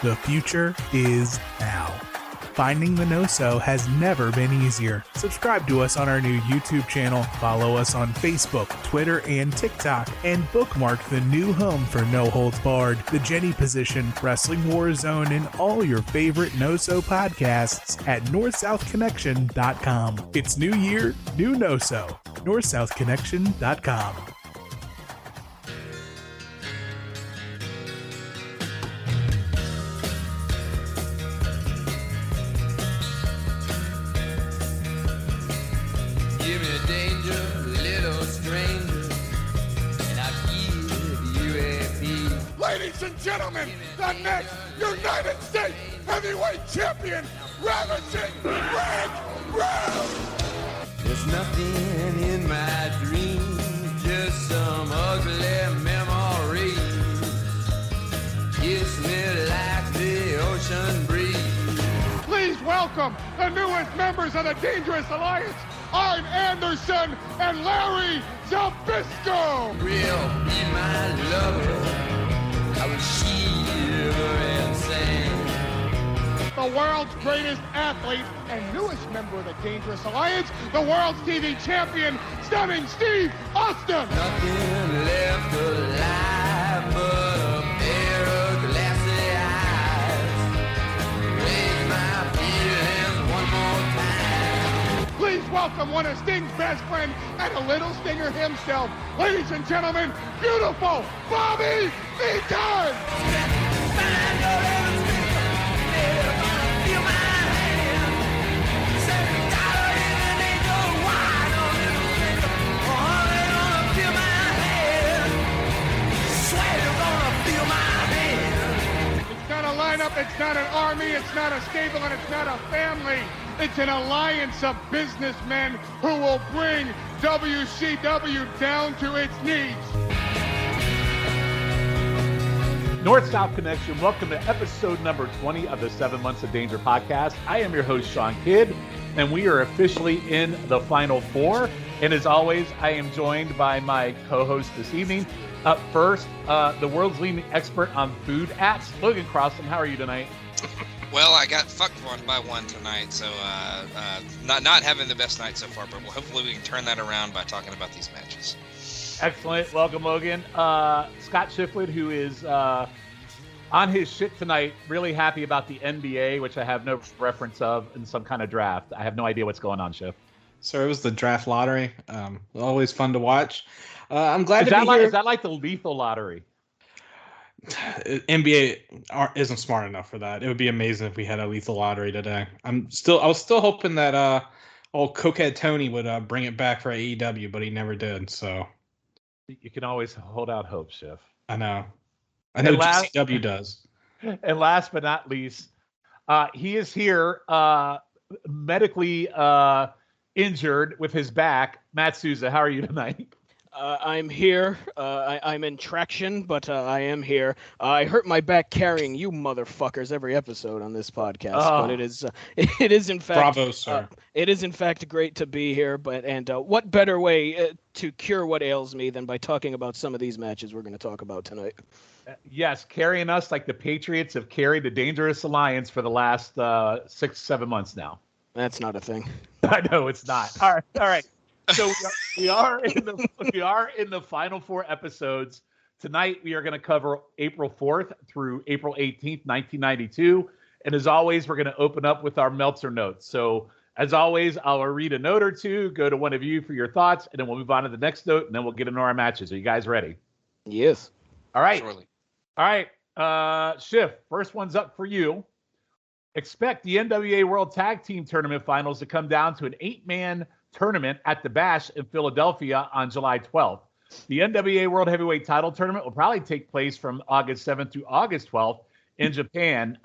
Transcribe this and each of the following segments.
The future is now. Finding the No-So has never been easier. Subscribe to us on our new YouTube channel, follow us on Facebook, Twitter, and TikTok, and bookmark the new home for No Holds Barred, The Jenny Position, Wrestling War Zone, and all your favorite No-So podcasts at NorthSouthConnection.com. It's New Year, new No-So. NorthSouthConnection.com. Give me danger, little stranger, and I'll give you a piece. Ladies and gentlemen, the next United States Heavyweight Champion, Ravishing Rick Rude! There's nothing in my dreams, just some ugly memories. Kiss me like the ocean breeze. Please welcome the newest members of the Dangerous Alliance, Arn Anderson and Larry Zbyszko! Will be my lover, I will shiver and sing. The world's greatest athlete and newest member of the Dangerous Alliance, the world's TV champion, Stunning Steve Austin! Nothing left alive but a pair of glassy eyes. Raise my feelings one more time. Please welcome one of Sting's best friends and a little Stinger himself, ladies and gentlemen, beautiful Bobby Beaton! It's not a lineup, it's not an army, it's not a stable, and it's not a family. It's an alliance of businessmen who will bring WCW down to its knees. North-South Connection, welcome to episode number 20 of the 7 Months of Danger podcast. I am your host, Sean Kidd, and we are officially in the Final Four. And as always, I am joined by my co-host this evening. Up first, the world's leading expert on food apps, Logan Crossan. How are you tonight? Well, I got fucked one by one tonight, so not having the best night so far, but hopefully we can turn that around by talking about these matches. Excellent. Welcome, Logan. Scott Shiflett, who is on his shit tonight, really happy about the NBA, which I have no reference of in some kind of draft. I have no idea what's going on, Schiff. So it was the draft lottery. Always fun to watch. I'm glad to be here. here. Is that like the lethal lottery? NBA isn't smart enough for that. It would be amazing if we had a lethal lottery today. I was still hoping that old Cokehead Tony would bring it back for AEW, but he never did. So you can always hold out hope, Schiff. I know GCW does. And last but not least, he is here medically injured with his back. Matt Souza, how are you tonight? I'm here. I'm in traction, but I am here. I hurt my back carrying you motherfuckers every episode on this podcast. But it is in fact. Bravo, sir. It is in fact great to be here. And what better way to cure what ails me than by talking about some of these matches we're going to talk about tonight? Yes, carrying us like the Patriots have carried the Dangerous Alliance for the last 6-7 months now. That's not a thing. I know it's not. All right. So we are in the final 4 episodes. Tonight we are going to cover April 4th through April 18th, 1992. And as always, we're going to open up with our Meltzer notes. So as always, I'll read a note or two, go to one of you for your thoughts, and then we'll move on to the next note, and then we'll get into our matches. Are you guys ready? Yes. All right. Surely. All right. Schiff, first one's up for you. Expect the NWA World Tag Team Tournament Finals to come down to an 8-man tournament at the Bash in Philadelphia on July 12th. The NWA World Heavyweight Title Tournament will probably take place from August 7th to August 12th in Japan.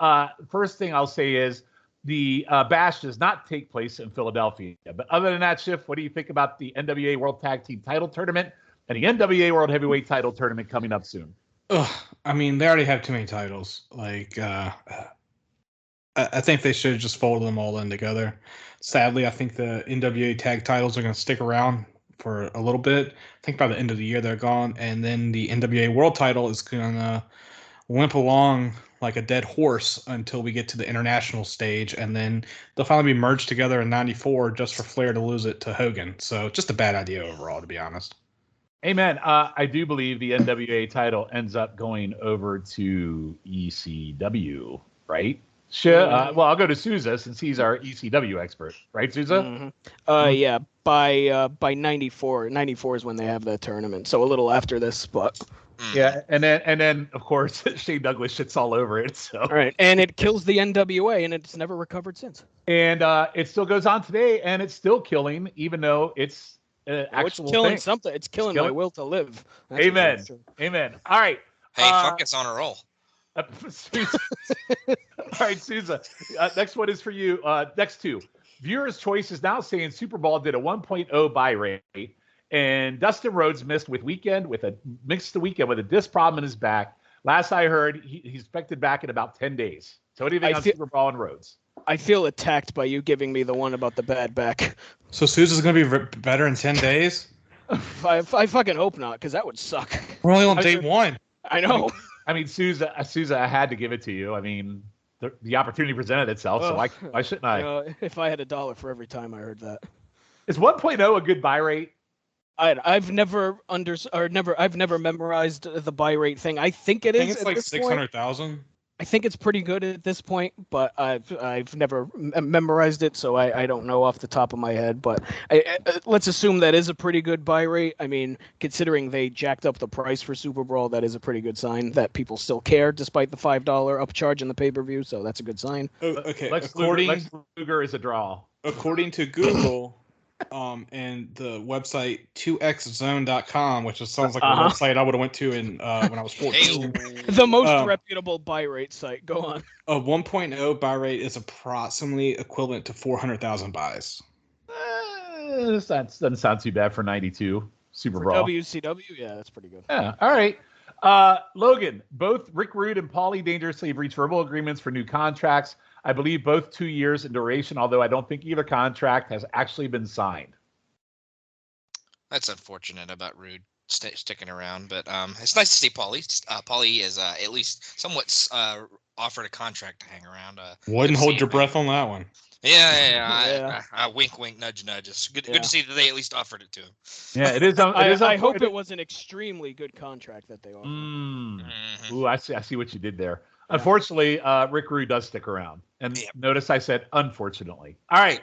First thing I'll say is the Bash does not take place in Philadelphia. But other than that, Schiff, what do you think about the NWA World Tag Team Title Tournament and the NWA World Heavyweight Title Tournament coming up soon? I mean, they already have too many titles. I think they should have just folded them all in together. Sadly, I think the NWA tag titles are going to stick around for a little bit. I think by the end of the year they're gone, and then the NWA World title is going to limp along like a dead horse until we get to the international stage, and then they'll finally be merged together in '94 just for Flair to lose it to Hogan. So just a bad idea overall, to be honest. Amen. I do believe the NWA title ends up going over to ECW, right? Sure. Well, I'll go to Souza since he's our ECW expert, right, Souza? Yeah. By '94. '94 is when they have that tournament. So a little after this, but. Yeah, and then of course Shane Douglas shits all over it. So all right, and it kills the NWA, and it's never recovered since. And it still goes on today, and it's still killing, even though it's actual it's killing thing. something. It's killing my will to live. That's Amen. Amen. All right. Hey, fuck, it's on a roll. All right, Souza. Next one is for you. Next two. Viewers' Choice is now saying Super Bowl did a 1.0 buy rate, and Dustin Rhodes missed the weekend with a disc problem in his back. Last I heard, he's expected back in about 10 days. So what do you think on Super Bowl and Rhodes? I feel attacked by you giving me the one about the bad back. So Souza's going to be better in 10 days? I fucking hope not, because that would suck. We're only on day one. I know. I mean, Souza, I had to give it to you. I mean, the opportunity presented itself, so why shouldn't I? If I had $1 for every time I heard that. Is 1.0 a good buy rate? I've never memorized the buy rate thing. I think it is. I think it's like 600,000. I think it's pretty good at this point, but I've never memorized it, so I don't know off the top of my head. But let's assume that is a pretty good buy rate. I mean, considering they jacked up the price for Super Bowl, that is a pretty good sign that people still care despite the $5 upcharge in the pay-per-view. So that's a good sign. Okay, Lex Luger is a draw. According to Google, and the website 2xzone.com, which sounds like a website I would have went to when I was 14. The most reputable buy rate site. Go on. A 1.0 buy rate is approximately equivalent to 400,000 buys. That doesn't sound too bad for 92 Super Bowl. WCW, yeah, that's pretty good. Yeah, all right. Logan, both Rick Rude and Paulie Dangerously have reached verbal agreements for new contracts. I believe both 2 years in duration, although I don't think either contract has actually been signed. That's unfortunate about Rude sticking around, but it's nice to see Paulie. Paulie is at least somewhat offered a contract to hang around. Wouldn't hold your breath on that one. Yeah. Wink, wink, nudge, nudge. It's good to see that they at least offered it to him. Yeah, it is. I hope it was an extremely good contract that they offered. Ooh, I see what you did there. Unfortunately, Rick Rude does stick around. And notice I said unfortunately. All right.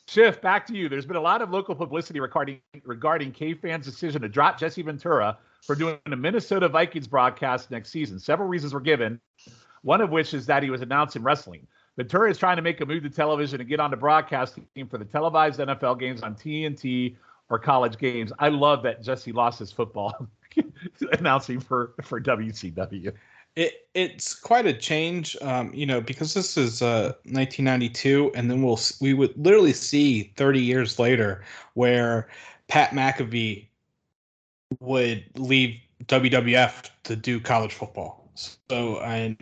Schiff, back to you. There's been a lot of local publicity regarding K-Fan's decision to drop Jesse Ventura for doing a Minnesota Vikings broadcast next season. Several reasons were given, one of which is that he was announcing wrestling. Ventura is trying to make a move to television and get on the broadcasting team for the televised NFL games on TNT or college games. I love that Jesse lost his football announcing for WCW. It's quite a change, because this is 1992, and then we would literally see 30 years later where Pat McAfee would leave WWF to do college football. So and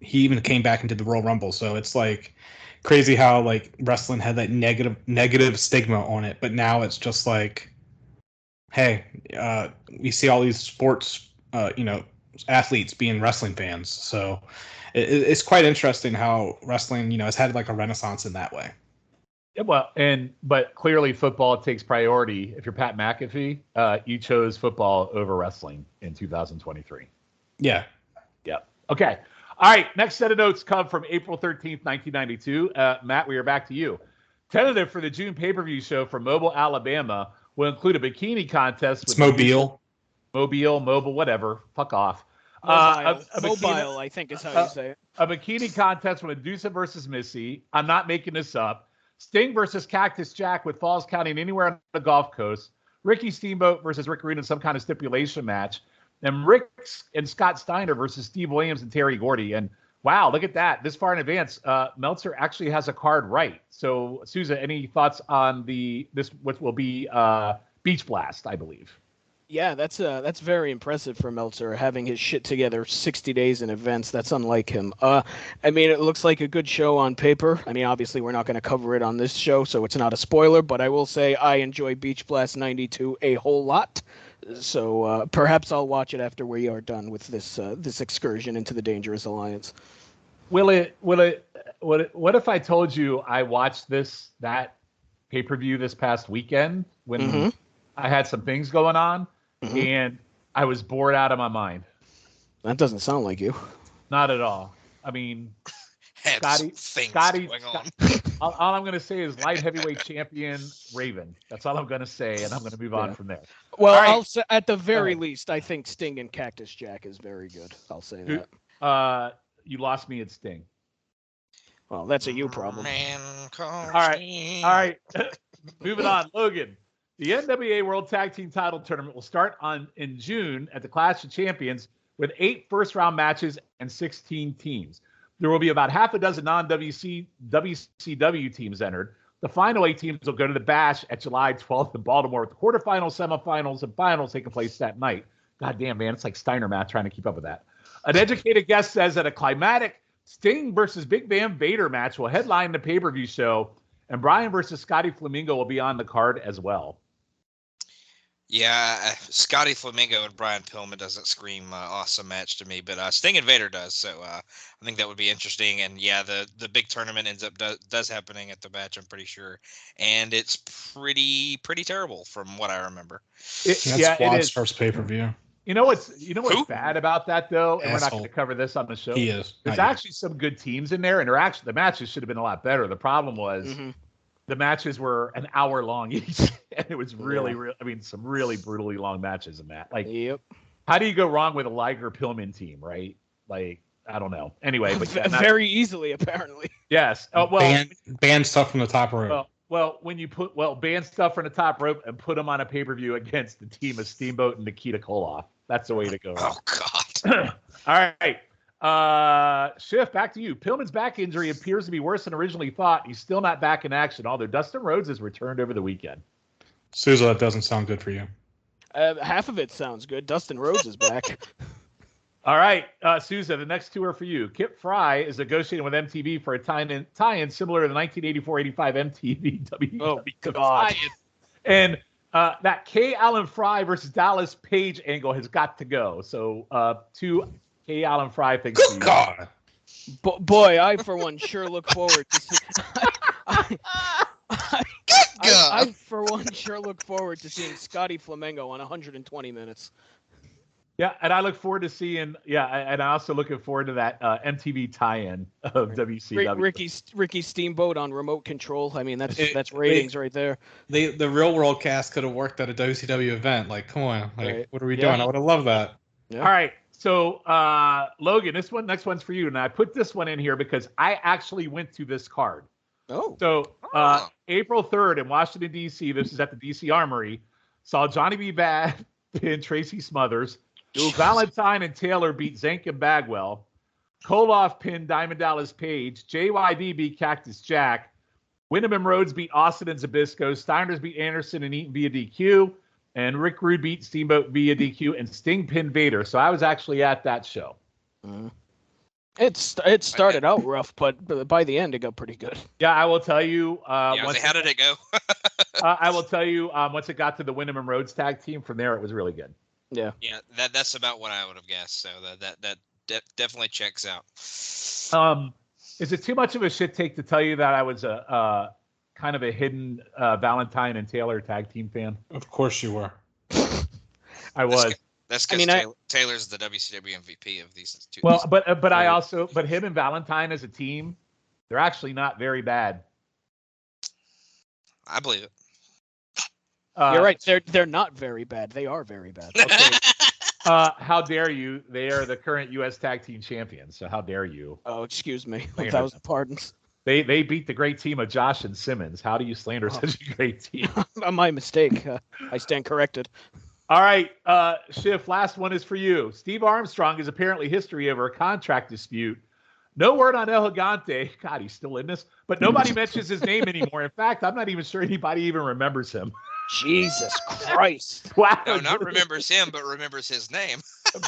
he even came back into the Royal Rumble. So it's like crazy how like wrestling had that negative stigma on it, but now it's just like, hey, we see all these sports, athletes being wrestling fans. So it's quite interesting how wrestling, has had like a renaissance in that way. Yeah, well, but clearly football takes priority. If you're Pat McAfee, you chose football over wrestling in 2023. Yeah. Yeah. Okay. All right. Next set of notes come from April 13th, 1992. Matt, we are back to you. Tentative for the June pay-per-view show from Mobile, Alabama will include a bikini contest. It's Mobile, whatever. Fuck off. Mobile, I think is how you say it. A bikini contest with Medusa versus Missy. I'm not making this up. Sting versus Cactus Jack with Falls County and anywhere on the Gulf Coast. Ricky Steamboat versus Rick Rude in some kind of stipulation match. And Rick and Scott Steiner versus Steve Williams and Terry Gordy. And wow, look at that. This far in advance, Meltzer actually has a card right. So, Sousa, any thoughts on what will be Beach Blast, I believe? Yeah, that's very impressive for Meltzer, having his shit together 60 days in advance. That's unlike him. It looks like a good show on paper. I mean, obviously, we're not going to cover it on this show, so it's not a spoiler, but I will say I enjoy Beach Blast 92 a whole lot. So perhaps I'll watch it after we are done with this excursion into the Dangerous Alliance. What if I told you I watched that pay-per-view this past weekend when I had some things going on and I was bored out of my mind? That doesn't sound like you. Not at all. I mean, Scotty, all I'm going to say is light heavyweight champion Raven. That's all I'm going to say, and I'm going to move on from there. Well, I'll say at the very least, I think Sting and Cactus Jack is very good. I'll say that. You lost me at Sting. Well, that's a you problem. All right. Moving on, Logan. The NWA World Tag Team Title Tournament will start in June at the Clash of Champions with 8 first-round matches and 16 teams. There will be about half a dozen non-WCW teams entered. The final 8 teams will go to the Bash at July 12th in Baltimore with the quarterfinals, semifinals, and finals taking place that night. God damn, man, it's like Steiner math trying to keep up with that. An educated guest says that a climatic Sting versus Big Van Vader match will headline the pay-per-view show, and Bryan versus Scotty Flamingo will be on the card as well. Yeah, Scotty Flamingo and Brian Pillman doesn't scream awesome match to me, but Sting and Vader does. So I think that would be interesting. And yeah, the big tournament ends up does happening at the match, I'm pretty sure, and it's pretty terrible from what I remember. Squad's first pay-per-view. You know what's bad about that though, and we're not going to cover this on the show. He is. There's actually some good teams in there, and the matches should have been a lot better. The problem was. The matches were an hour long each, and it was really, some really brutally long matches in that. Like, how do you go wrong with a Liger Pillman team, right? Like, I don't know. Anyway, but very easily, apparently. Yes. Oh, well, ban stuff from the top rope. Well, when you ban stuff from the top rope and put them on a pay-per-view against the team of Steamboat and Nikita Koloff, that's the way to go. Oh God. All right. Schiff, back to you. Pillman's back injury appears to be worse than originally thought. He's still not back in action, although Dustin Rhodes has returned over the weekend. Sousa, that doesn't sound good for you. Half of it sounds good. Dustin Rhodes is back. All right, Sousa, the next 2 are for you. Kip Fry is negotiating with MTV for a tie-in similar to the 1984-85 MTV WWE. Oh, God. Tie-in. And that K. Allen Fry versus Dallas Page angle has got to go. So 2 K. Allen Fry things. Good God. Boy, I for one sure look forward to see. I for one sure look forward to seeing Scotty Flamingo on 120 minutes. Yeah, and I look forward to seeing. Yeah, and I also looking forward to that MTV tie-in of WCW. Ricky Steamboat on remote control. I mean, that's ratings right there. The real world cast could have worked at a WCW event. Like, come on, what are we doing? I would have loved that. Yeah. All right. So, Logan, next one's for you. And I put this one in here because I actually went to this card. Oh. So, April 3rd in Washington, D.C., this is at the D.C. Armory, saw Johnny B. Bad pin Tracy Smothers. Valentine and Taylor beat Zank and Bagwell. Koloff pinned Diamond Dallas Page. JYD beat Cactus Jack. Wyndham and Rhodes beat Austin and Zbyszko. Steiners beat Anderson and Eaton via DQ. And Rick Rude beat Steamboat via DQ, and Sting pinned Vader. So I was actually at that show. It started out rough, but by the end it got pretty good. Yeah, I will tell you. How did it go? I will tell you. Once it got to the Wyndham and Rhodes tag team, from there it was really good. Yeah. Yeah, that's about what I would have guessed. So that definitely checks out. Is it too much of a shit take to tell you that I was a kind of a hidden Valentine and Taylor tag team fan? Of course you were. I was. That's because Taylor's the WCW MVP of these two. Well, but him and Valentine as a team, they're actually not very bad. I believe it. You're right. They're not very bad. They are very bad. Okay. How dare you? They are the current U.S. Tag Team Champions. So how dare you? Oh, excuse me. 1,000 pardons. They beat the great team of Josh and Simmons. How do you slander such a great team? My mistake. I stand corrected. All right, Schiff, last one is for you. Steve Armstrong is apparently history over a contract dispute. No word on El Gigante. God, he's still in this. But nobody mentions his name anymore. In fact, I'm not even sure anybody even remembers him. Jesus Christ. Wow. No, not remembers him, but remembers his name.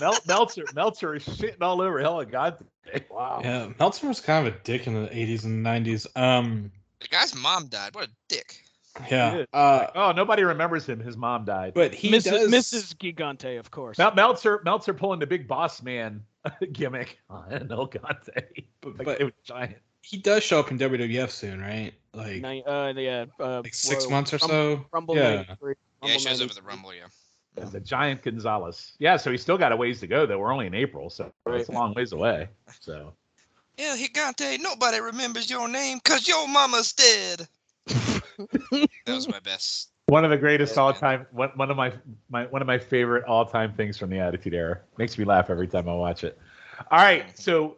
Meltzer is shitting all over El Gigante. Wow. Yeah, Meltzer was kind of a dick in the 80s and 90s. The guy's mom died. What a dick. Yeah. Oh, nobody remembers him. His mom died. But he does. Mrs. Gigante, of course. Meltzer pulling the big boss man gimmick on El Gigante. But it was giant. He does show up in WWF soon, right? Like, like 6 months or so. Rumble yeah. 93. Yeah, he shows up at the Rumble, yeah. The giant Gonzalez. Yeah, so he's still got a ways to go, though. We're only in April, so it's a long ways away. So. Yeah, Gigante, nobody remembers your name because your mama's dead. That was my best. One of the greatest all-time. One of my favorite all-time things from the Attitude Era. Makes me laugh every time I watch it. All right, so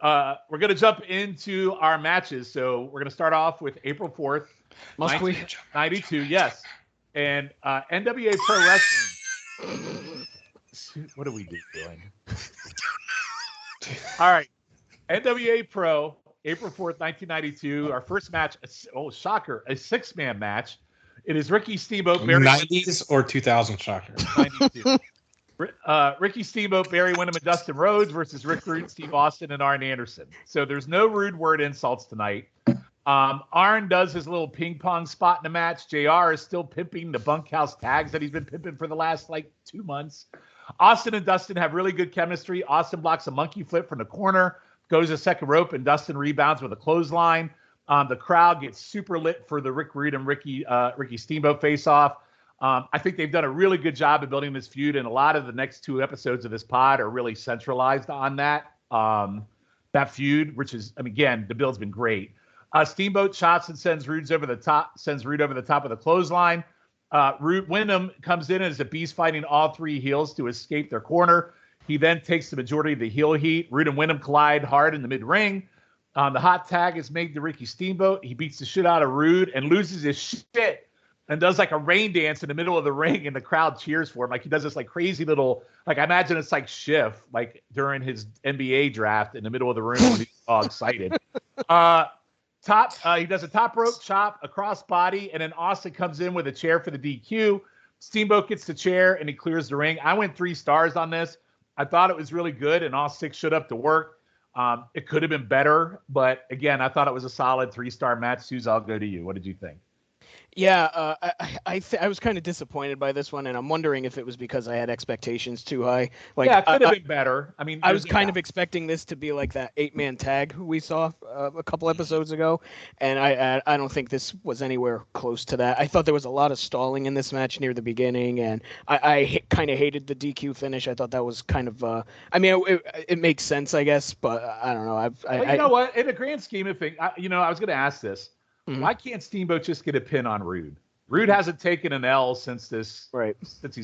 we're gonna jump into our matches. So we're gonna start off with April 4th, 1992. Yes, and NWA Pro Wrestling. What are we doing? All right, NWA Pro, April 4th, 1992. Our first match. Oh, shocker! A 6-man match. It is Ricky Steamboat, Barry 90s or 2000 shocker. 92. Ricky Steamboat, Barry Windham, and Dustin Rhodes versus Rick Rude, Steve Austin, and Arn Anderson. So there's no rude word insults tonight. Arn does his little ping pong spot in the match. JR is still pimping the bunkhouse tags that he's been pimping for the last 2 months. Austin and Dustin have really good chemistry. Austin blocks a monkey flip from the corner, goes a second rope, and Dustin rebounds with a clothesline. The crowd gets super lit for the Rick Rude and Ricky Steamboat face-off. I think they've done a really good job of building this feud, and a lot of the next 2 episodes of this pod are really centralized on that feud, which is, again, the build's been great. Steamboat shots and sends Rude over the top of the clothesline. Windham comes in as the Beast fighting all 3 heels to escape their corner. He then takes the majority of the heel heat. Rude and Windham collide hard in the mid-ring. The hot tag is made to Ricky Steamboat. He beats the shit out of Rude and loses his shit and does a rain dance in the middle of the ring, and the crowd cheers for him. He does this crazy little, I imagine it's Schiff, during his NBA draft in the middle of the room when he's all excited. He does a top rope chop, a cross body, and then Austin comes in with a chair for the DQ. Steamboat gets the chair and he clears the ring. I went 3 stars on this. I thought it was really good, and all 6 showed up to work. It could have been better, but again, I thought it was a solid 3-star match. Suze, I'll go to you. What did you think? Yeah, I was kind of disappointed by this one, and I'm wondering if it was because I had expectations too high. It could have been better. I was kind of expecting this to be like that 8-man tag we saw a couple episodes ago, and I don't think this was anywhere close to that. I thought there was a lot of stalling in this match near the beginning, and I kind of hated the DQ finish. I thought that was kind of, it makes sense, I guess, but I don't know. You know what? In the grand scheme of things, I was going to ask this. Mm-hmm. Why can't Steamboat just get a pin on Rude? Rude hasn't taken an L since he's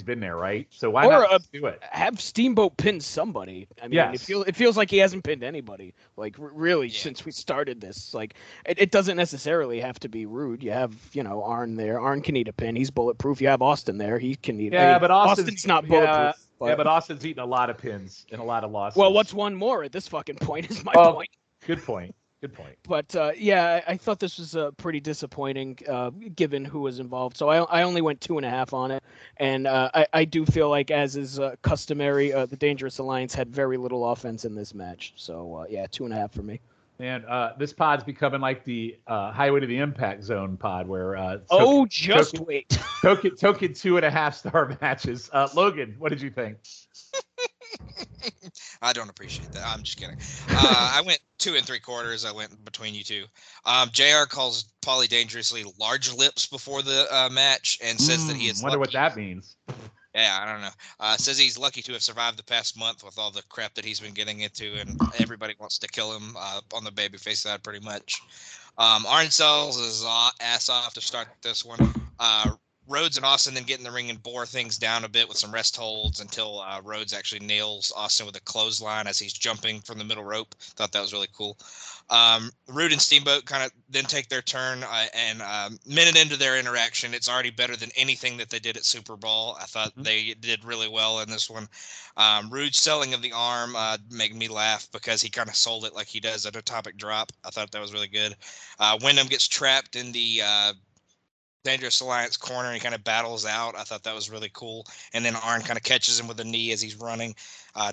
been there, right? So why not do it? Have Steamboat pin somebody. Yes. It feels like he hasn't pinned anybody, since we started this. It doesn't necessarily have to be Rude. You have, Arn there. Arn can eat a pin. He's bulletproof. You have Austin there. He can eat. Yeah, but Austin's not bulletproof. But Austin's eaten a lot of pins and a lot of losses. Well, what's one more at this fucking point is my point. Good point. But I thought this was pretty disappointing given who was involved. So I only went 2.5 on it, and I do feel like, as is customary, the Dangerous Alliance had very little offense in this match. So 2.5 for me. And this pod's becoming like the Highway to the Impact Zone pod, where wait, token 2.5-star matches. Logan, what did you think? I don't appreciate that. I'm just kidding. I went 2 3/4. I went between you two. JR calls Paulie dangerously large lips before the match and says that he is wonder lucky. What that means. Yeah, I don't know. Says he's lucky to have survived the past month with all the crap that he's been getting into, and everybody wants to kill him on the babyface side pretty much. Arn sells his ass off to start this one. Rhodes and Austin then get in the ring and bore things down a bit with some rest holds until Rhodes actually nails Austin with a clothesline as he's jumping from the middle rope. Thought that was really cool. Rude and Steamboat kind of then take their turn, and minute into their interaction, it's already better than anything that they did at Super Bowl. I thought they did really well in this one. Rude's selling of the arm made me laugh because he kind of sold it like he does at Atomic Drop. I thought that was really good. Windham gets trapped in the Dangerous Alliance corner and he kind of battles out. I thought that was really cool. And then Arn kind of catches him with a knee as he's running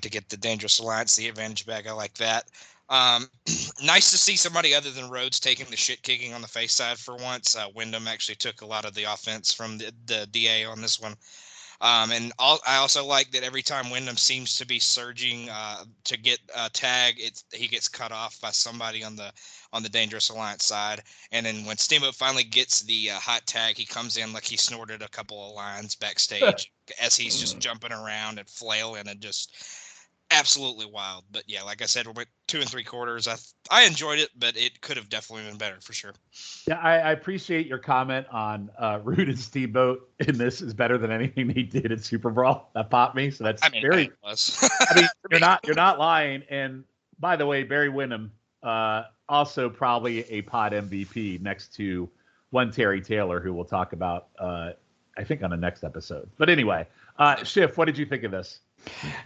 to get the Dangerous Alliance the advantage back. I like that. Nice to see somebody other than Rhodes taking the shit kicking on the face side for once. Wyndham actually took a lot of the offense from the DA on this one. I also like that every time Wyndham seems to be surging to get a tag, he gets cut off by somebody on the Dangerous Alliance side. And then when Steamboat finally gets the hot tag, he comes in like he snorted a couple of lines backstage as he's just jumping around and flailing and just absolutely wild. But yeah, like I said, we went 2 3/4. I enjoyed it, but it could have definitely been better for sure. Yeah, I appreciate your comment on Rude and Steamboat in this is better than anything they did at Super Brawl. That popped me. So that's very. It was. I mean, you're not lying. And by the way, Barry Windham, also probably a pod MVP next to one Terry Taylor, who we'll talk about, I think, on the next episode. But anyway, Schiff, what did you think of this?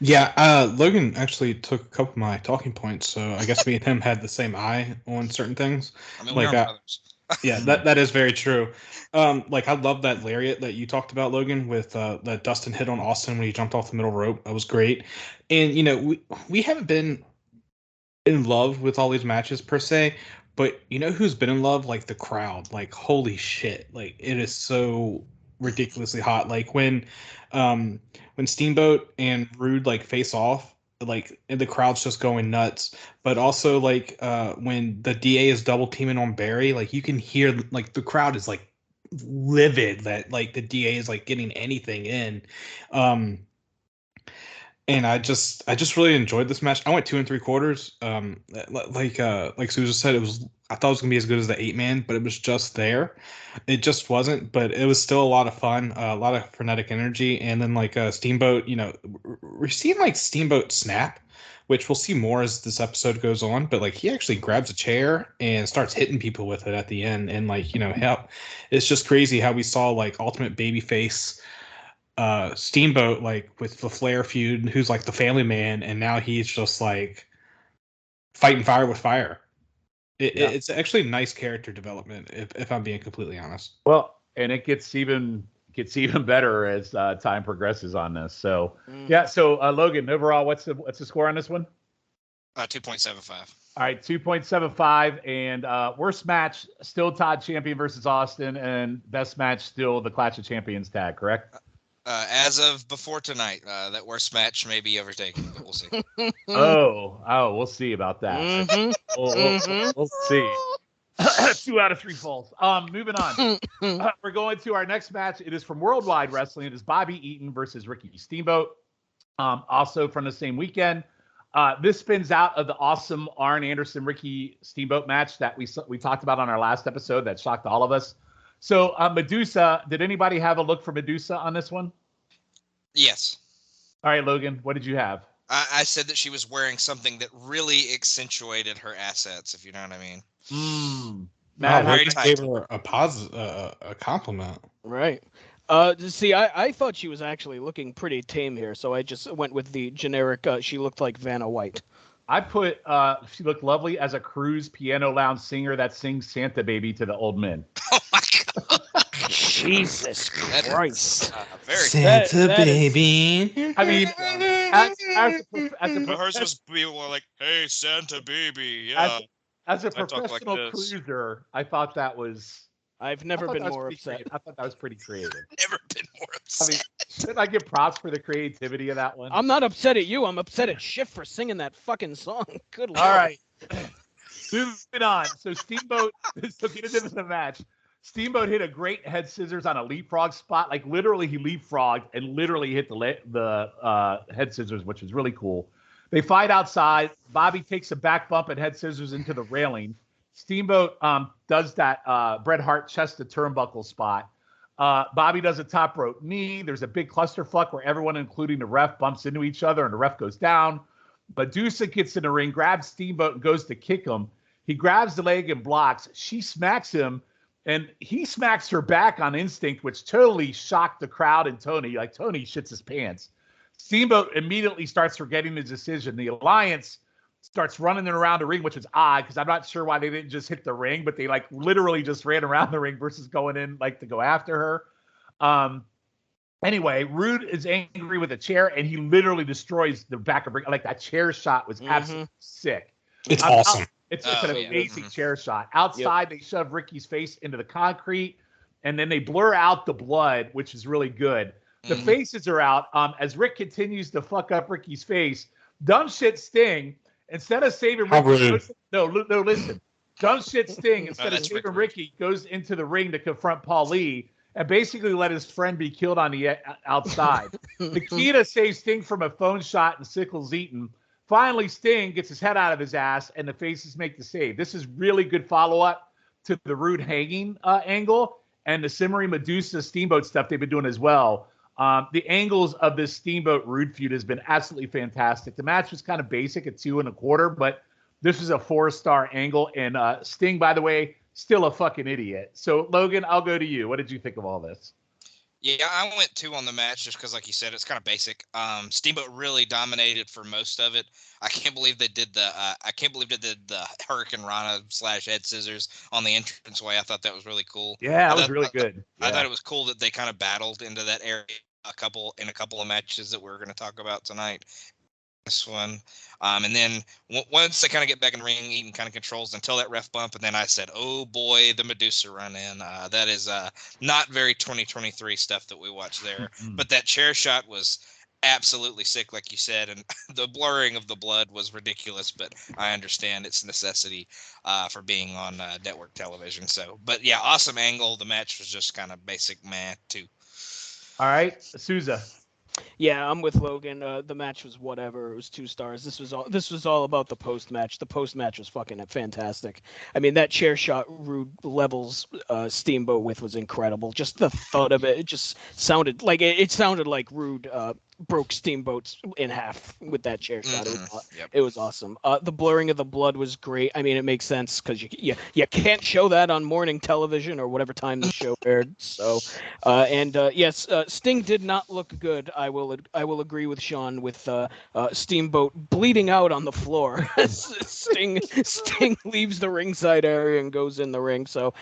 Yeah, Logan actually took a couple of my talking points, so I guess me and him had the same eye on certain things. I mean, like, we're brothers. Yeah, that is very true. Like, I love that lariat that you talked about, Logan, with that Dustin hit on Austin when he jumped off the middle rope. That was great. And, you know, we haven't been in love with all these matches per se, but you know who's been in love? Like, the crowd. Like, holy shit. Like, it is so ridiculously hot. Like, when Steamboat and Rude like face off, like, and the crowd's just going nuts. But also, like, when the DA is double teaming on Barry, like, you can hear like the crowd is like livid that like the DA is like getting anything in. And I just really enjoyed this match. I went 2 3/4. Like Susan said, I thought it was gonna be as good as the 8-man, but it was just there. It just wasn't, but it was still a lot of fun, a lot of frenetic energy. And then like Steamboat, you know, we're seeing like Steamboat snap, which we'll see more as this episode goes on. But like he actually grabs a chair and starts hitting people with it at the end, and like, you know, it's just crazy how we saw like ultimate babyface Steamboat like with the Flair feud, who's like the family man, and now he's just like fighting fire with fire. It's actually nice character development, if I'm being completely honest. Well, and it gets even better as time progresses on this. So yeah, so Logan, overall, what's the score on this one? 2.75. All right, 2.75, and worst match still Todd Champion versus Austin, and best match still the Clash of Champions tag, correct? As of before tonight, that worst match may be overtaken, but we'll see. Oh, we'll see about that. Mm-hmm. We'll see. 2 out of 3 falls. Moving on. We're going to our next match. It is from Worldwide Wrestling. It is Bobby Eaton versus Ricky Steamboat. Also from the same weekend. This spins out of the awesome Arn Anderson Ricky Steamboat match that we talked about on our last episode that shocked all of us. So Medusa, did anybody have a look for Medusa on this one? Yes. All right, Logan, what did you have? I said that she was wearing something that really accentuated her assets, if you know what I mean. Matt, I gave her a compliment. Right. See, I thought she was actually looking pretty tame here, so I just went with the generic. She looked like Vanna White. I put she looked lovely as a cruise piano lounge singer that sings Santa Baby to the old men. Oh my God. Jesus Christ. Very Santa baby. I mean, as a hers was people were like, "Hey, Santa baby." Yeah. as a talk like professional this. cruiser, I thought that was. I've never been more upset. I thought that was pretty creative. Never been more upset. I mean, didn't I give props for the creativity of that one? I'm not upset at you. I'm upset at Schiff for singing that fucking song. Good lord. All right. Moving on. So Steamboat, so get into the match. Steamboat hit a great head scissors on a leapfrog spot. Like literally he leapfrogged and literally hit the head scissors, which is really cool. They fight outside. Bobby takes a back bump and head scissors into the railing. Steamboat does that Bret Hart chest to turnbuckle spot. Bobby does a top rope knee. There's a big clusterfuck where everyone, including the ref, bumps into each other and the ref goes down. Medusa gets in the ring, grabs Steamboat and goes to kick him. He grabs the leg and blocks. She smacks him, and he smacks her back on instinct, which totally shocked the crowd and Tony. Like, Tony shits his pants. Steamboat immediately starts forgetting his decision. The Alliance starts running around the ring, which is odd because I'm not sure why they didn't just hit the ring, but they like literally just ran around the ring versus going in like to go after her. Anyway, Rude is angry with a chair and he literally destroys the back of the ring. Like that chair shot was absolutely sick. It's awesome. It's Oh, an yeah. amazing Mhm. chair shot. Outside, they shove Ricky's face into the concrete, and then they blur out the blood, which is really good. The Mhm. faces are out. As Rick continues to fuck up Ricky's face, dumb shit Sting, instead of saving How Ricky, rude. no, listen. Dumb shit Sting, instead of that's saving Rick Ricky, goes into the ring to confront Paul Lee and basically let his friend be killed on the outside. Nikita saves Sting from a phone shot and Sickles eaten. Finally, Sting gets his head out of his ass, and the faces make the save. This is really good follow-up to the Rude hanging angle and the Simmering Medusa Steamboat stuff they've been doing as well. The angles of this Steamboat Rude feud has been absolutely fantastic. The match was kind of basic at 2.25, but this is a 4-star angle. And Sting, by the way, still a fucking idiot. So, Logan, I'll go to you. What did you think of all this? Yeah, I went 2 on the match just because, like you said, it's kind of basic. Steamboat really dominated for most of it. I can't believe they did the Hurricane Rana / head scissors on the entranceway. I thought that was really cool. Yeah, that was really good. I thought it was cool that they kind of battled into that area in a couple of matches that we're going to talk about tonight. This one, and then once they kind of get back in the ring, Eaton kind of controls until that ref bump, and then I said, "Oh boy, the Medusa run in." That is not very 2023 stuff that we watched there, but that chair shot was absolutely sick, like you said, and the blurring of the blood was ridiculous. But I understand its necessity for being on network television. So, but yeah, awesome angle. The match was just kind of basic, man, too. All right, Souza. Yeah, I'm with Logan. The match was whatever. It was 2 stars. This was all about the post match. The post match was fucking fantastic. I mean, that chair shot Rude levels Steamboat with was incredible. Just the thud of it. It just sounded like Rude broke Steamboat in half with that chair shot. It was awesome. The blurring of the blood was great. I mean, it makes sense because you can't show that on morning television or whatever time the show aired. So, yes, Sting did not look good. I will agree with Sean with Steamboat bleeding out on the floor. Sting leaves the ringside area and goes in the ring. So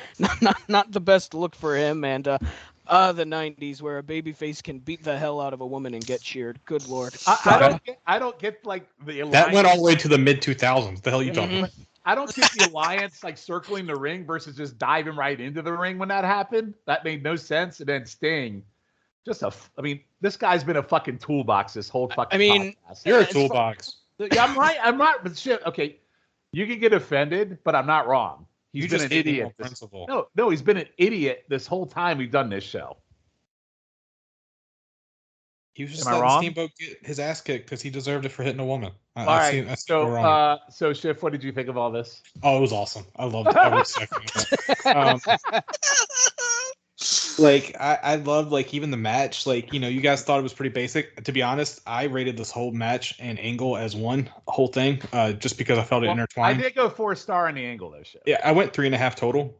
not the best look for him. And the 90s where a babyface can beat the hell out of a woman and get cheered. Good Lord. I don't get like the alliance. That went all the way to the mid 2000s. The hell are you talking about? I don't get the alliance like circling the ring versus just diving right into the ring when that happened. That made no sense. And then Sting, this guy's been a fucking toolbox this whole fucking podcast. You're a toolbox. Yeah, I'm right. I'm not. But shit. Okay, you can get offended, but I'm not wrong. He's been an idiot. No, he's been an idiot this whole time we've done this show. He was just letting Steamboat get his ass kicked because he deserved it for hitting a woman. So Schiff, what did you think of all this? Oh, it was awesome. I loved every second of it. I loved even the match. You guys thought it was pretty basic. To be honest, I rated this whole match and angle as one whole thing, just because I felt it intertwined. I did go 4-star on the angle though. Shit. Yeah, I went 3.5 total.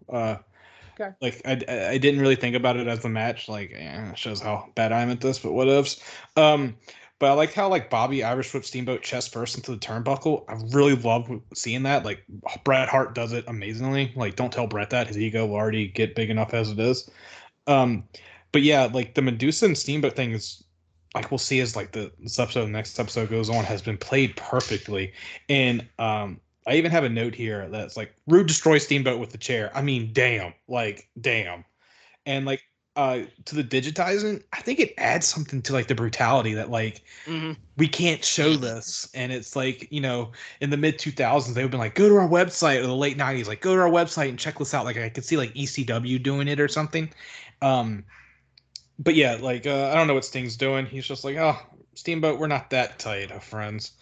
Okay. I didn't really think about it as the match. It shows how bad I am at this, but whatevs. But I like how Bobby Irish whipped Steamboat chest first into the turnbuckle. I really love seeing that. Bret Hart does it amazingly. Don't tell Bret that. His ego will already get big enough as it is. But yeah, the Medusa and Steamboat thing is we'll see as this episode, the next episode goes on, has been played perfectly. And I even have a note here that's Rude destroys Steamboat with the chair. I mean, damn. And to the digitizing, I think it adds something to the brutality that we can't show this. And it's in the mid 2000s they would be go to our website, or the late 90s go to our website and check this out. I could see ECW doing it or something. But yeah, I don't know what Sting's doing. He's just Steamboat, we're not that tight of friends.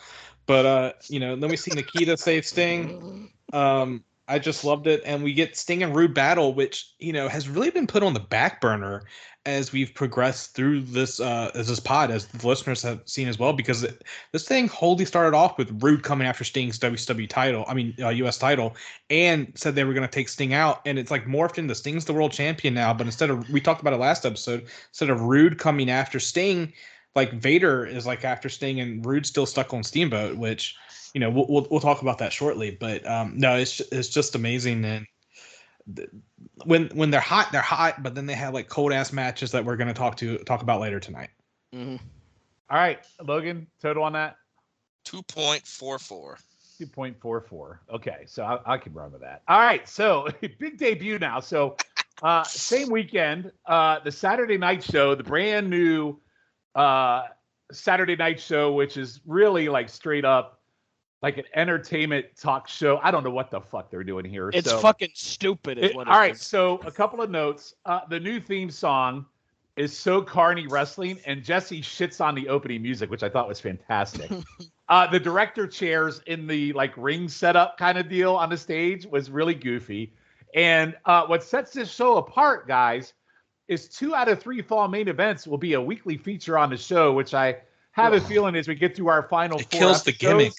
But then we see Nikita save Sting. I just loved it, and we get Sting and Rude battle, which has really been put on the back burner as we've progressed through this pod, as the listeners have seen as well, because this thing wholly started off with Rude coming after Sting's WCW title, US title, and said they were going to take Sting out, and it's morphed into Sting's the world champion now. But we talked about it last episode, instead of Rude coming after Sting, Vader is after Sting, and Rude's still stuck on Steamboat, which we'll talk about that shortly. But no, it's just amazing. And when they're hot, but then they have cold ass matches that we're going to talk about later tonight. Mm-hmm. All right, Logan, total on that? 2.44. 2.44. Okay, so I can run with that. All right, so big debut now. So same weekend, the Saturday night show, the brand new Saturday night show, which is really like straight up like an entertainment talk show. I don't know what the fuck they're doing here. It's fucking stupid. All right, so a couple of notes. The new theme song is So Carney Wrestling, and Jesse shits on the opening music, which I thought was fantastic. The director chairs in the like ring setup kind of deal on the stage was really goofy. And what sets this show apart, guys, is 2 out of 3 fall main events will be a weekly feature on the show, which I have a feeling as we get through our final 4 kills episodes, the gimmick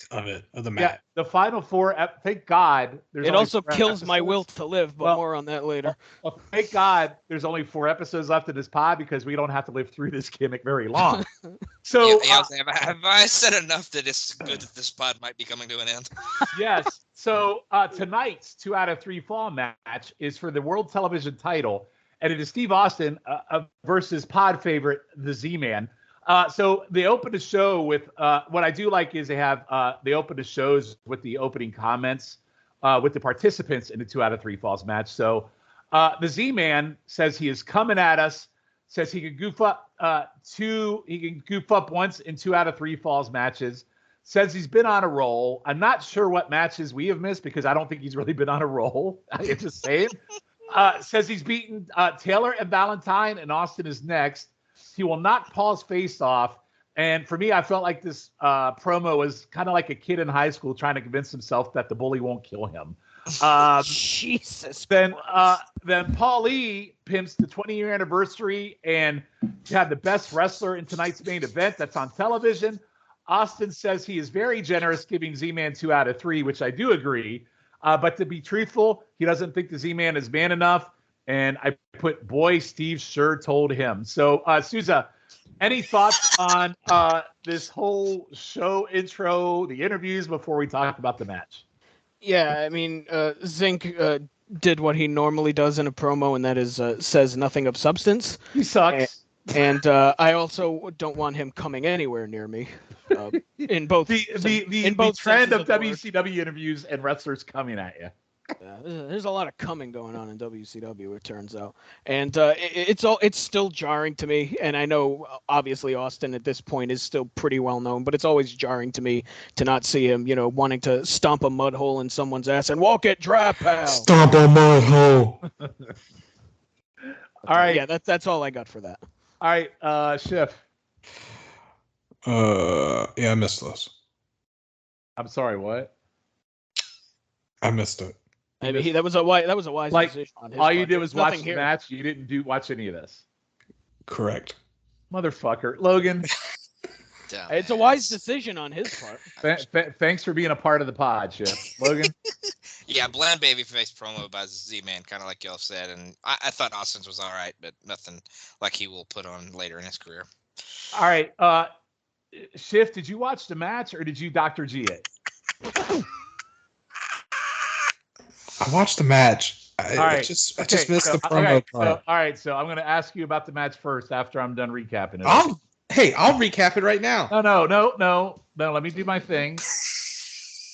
of the match. Yeah, the final 4. Thank God. It also kills my will to live, but more on that later. Well, thank God there's only 4 episodes left in this pod because we don't have to live through this gimmick very long. So have I said enough that it's good that this pod might be coming to an end? Yes. So tonight's 2 out of 3 fall match is for the world television title, and it is Steve Austin versus pod favorite, the Z-Man. So they open the show with what I do like is they open the shows with the opening comments with the participants in the 2 out of 3 falls match. So the Z-Man says he is coming at us, says he can goof up once in 2 out of 3 falls matches, says he's been on a roll. I'm not sure what matches we have missed because I don't think he's really been on a roll. I'm just saying. Says he's beaten Taylor and Valentine, and Austin is next. He will knock Paul's face off. And for me, I felt like this promo was kind of like a kid in high school trying to convince himself that the bully won't kill him. Jesus. Then Paul Lee pimps the 20-year anniversary and had the best wrestler in tonight's main event that's on television. Austin says he is very generous, giving Z-Man 2 out of 3, which I do agree. But to be truthful, he doesn't think the Z-Man is man enough. And I put, boy, Steve sure told him. So, Souza, any thoughts on this whole show intro, the interviews before we talk about the match? Yeah, I mean, Zink did what he normally does in a promo, and that is says nothing of substance. He sucks. And I also don't want him coming anywhere near me. In both the trend of WCW interviews and wrestlers coming at you. There's a lot of coming going on in WCW, it turns out, and it's still jarring to me. And I know obviously Austin at this point is still pretty well known, but it's always jarring to me to not see him, wanting to stomp a mud hole in someone's ass and walk it dry, pal. Stomp a mud hole. All right, yeah, that's all I got for that. All right, Schiff. Yeah, I missed this. I'm sorry, what? I missed it. I mean, that was a wise decision on his all part. you did was watch the here. match. You didn't watch any of this. Correct. Motherfucker. Logan. It's a wise decision on his part. Thanks for being a part of the pod, Chip. Logan? Yeah, bland babyface promo by Z-Man, kind of like y'all said. And I thought Austin's was all right, but nothing like he will put on later in his career. All right. Schiff, did you watch the match or did you Dr. G it? I watched the match. I just missed the promo part. All right, so I'm going to ask you about the match first after I'm done recapping it. I'll recap it right now. No. Let me do my thing.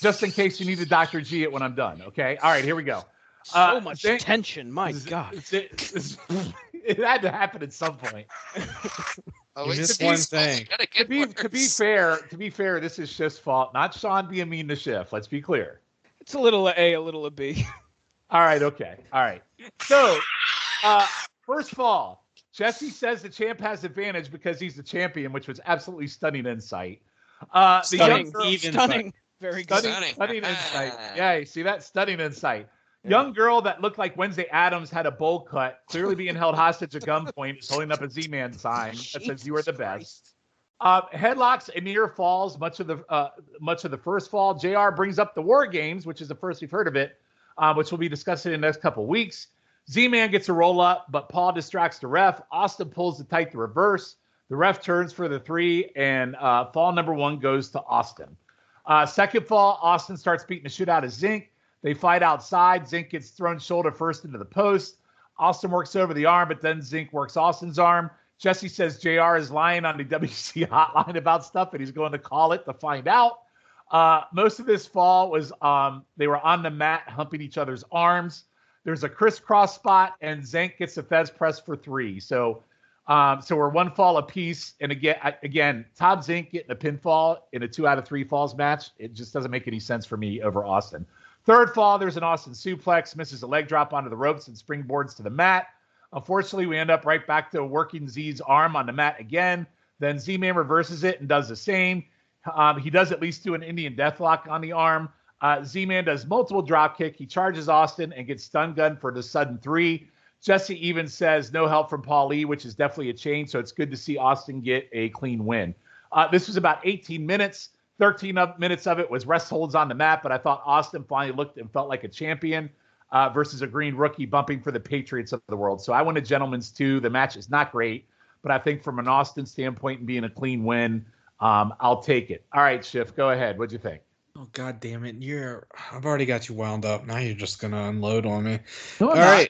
Just in case you need to Dr. G it when I'm done, okay? All right, here we go. So much tension, my God. It had to happen at some point. You missed one thing. To be fair, this is Schiff's fault, not Sean being mean to Schiff. Let's be clear. It's a little A, a little B. All right, okay. All right. So, first fall, Jesse says the champ has advantage because he's the champion, which was absolutely stunning insight. Stunning. Very good. Stunning insight. Yeah, you see that? Stunning insight. Yeah. Young girl that looked like Wednesday Addams had a bowl cut, clearly being held hostage at gunpoint, is holding up a Z-Man sign that says "You are the best." Headlocks and near falls. Much of the first fall. JR brings up the War Games, which is the first we've heard of it, which we'll be discussing in the next couple of weeks. Z-Man gets a roll up, but Paul distracts the ref. Austin pulls the tight to reverse. The ref turns for the 3, and fall number 1 goes to Austin. Second fall, Austin starts beating the shit out of Zink. They fight outside. Zink gets thrown shoulder first into the post. Austin works over the arm, but then Zink works Austin's arm. Jesse says JR is lying on the WC hotline about stuff, and he's going to call it to find out. Most of this fall was they were on the mat humping each other's arms. There's a crisscross spot, and Zank gets a Fez press for 3. So we're 1 fall apiece. And again, Top Zank getting a pinfall in a 2 out of 3 falls match. It just doesn't make any sense for me over Austin. Third fall, there's an Austin suplex, misses a leg drop onto the ropes and springboards to the mat. Unfortunately, we end up right back to working Z's arm on the mat again. Then Z-Man reverses it and does the same. He does at least do an Indian Deathlock on the arm. Z-Man does multiple drop kick. He charges Austin and gets stun gun for the sudden 3. Jesse even says no help from Paul Lee, which is definitely a change. So it's good to see Austin get a clean win. This was about 18 minutes. 13 minutes of it was rest holds on the mat, but I thought Austin finally looked and felt like a champion versus a green rookie bumping for the Patriots of the world. So I went to gentlemen's 2. The match is not great, but I think from an Austin standpoint and being a clean win, I'll take it. All right, Schiff, go ahead. What'd you think? Oh, God damn it. I've already got you wound up. Now you're just going to unload on me. No, All right.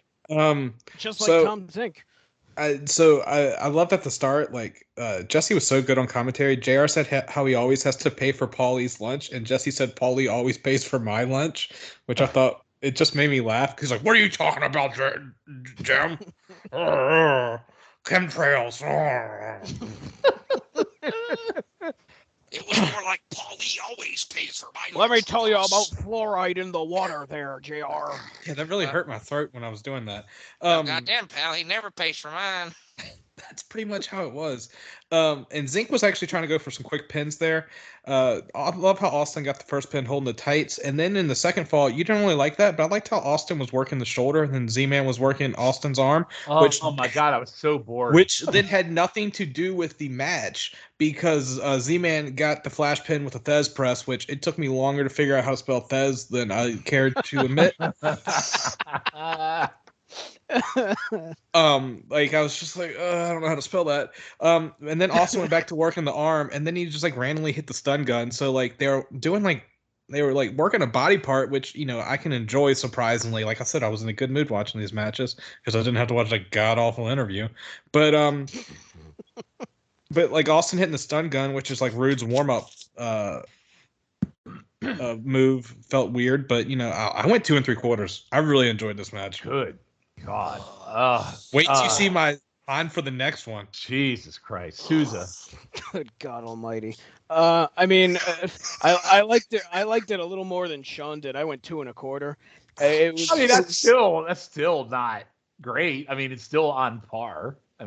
Just like Tom Zink. I loved at the start, Jesse was so good on commentary. JR said how he always has to pay for Paulie's lunch, and Jesse said Paulie always pays for my lunch, which I thought it just made me laugh. He's like, "What are you talking about, Jim? Chemtrails." It was more like Paulie always pays for my. Let me tell you about fluoride in the water there, JR. Yeah, that really hurt my throat when I was doing that. Goddamn, pal, he never pays for mine. That's pretty much how it was. And Zink was actually trying to go for some quick pins there. I love how Austin got the first pin holding the tights. And then in the second fall, you didn't really like that, but I liked how Austin was working the shoulder and then Z-Man was working Austin's arm. Oh my God, I was so bored. Which then had nothing to do with the match because Z-Man got the flash pin with a Thez press, which it took me longer to figure out how to spell Thez than I cared to admit. I was just like, I don't know how to spell that. And then Austin went back to working the arm, and then he just randomly hit the stun gun. So they were doing they were working a body part, which I can enjoy surprisingly. Like I said, I was in a good mood watching these matches because I didn't have to watch a god awful interview. But Austin hitting the stun gun, which is Rude's warm up move, felt weird. But I went 2 3/4. I really enjoyed this match. Good God. Wait till you see my on for the next one. Jesus Christ. Souza. Good God Almighty. I liked it. I liked it a little more than Sean did. I went 2 1/4. That's still not great. I mean, it's still on par. I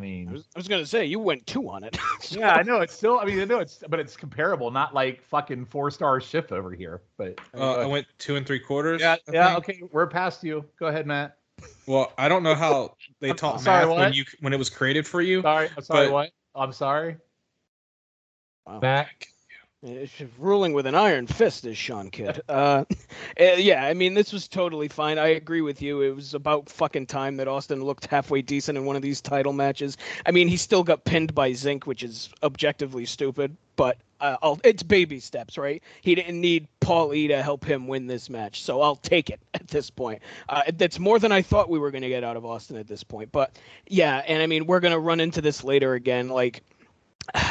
was gonna say you went 2 on it. Yeah, I know it's still. I know but it's comparable. Not like fucking 4-star Schiff over here. But I went 2 3/4. Yeah. Okay, we're past you. Go ahead, Matt. Well, I don't know how they taught math when it was created for you. What? I'm sorry. Wow. Matt. It's ruling with an iron fist, is Sean Kidd. Yeah, this was totally fine. I agree with you. It was about fucking time that Austin looked halfway decent in one of these title matches. He still got pinned by Zink, which is objectively stupid, but it's baby steps, right? He didn't need Paul E to help him win this match, so I'll take it at this point. That's more than I thought we were going to get out of Austin at this point. But yeah, and we're going to run into this later again,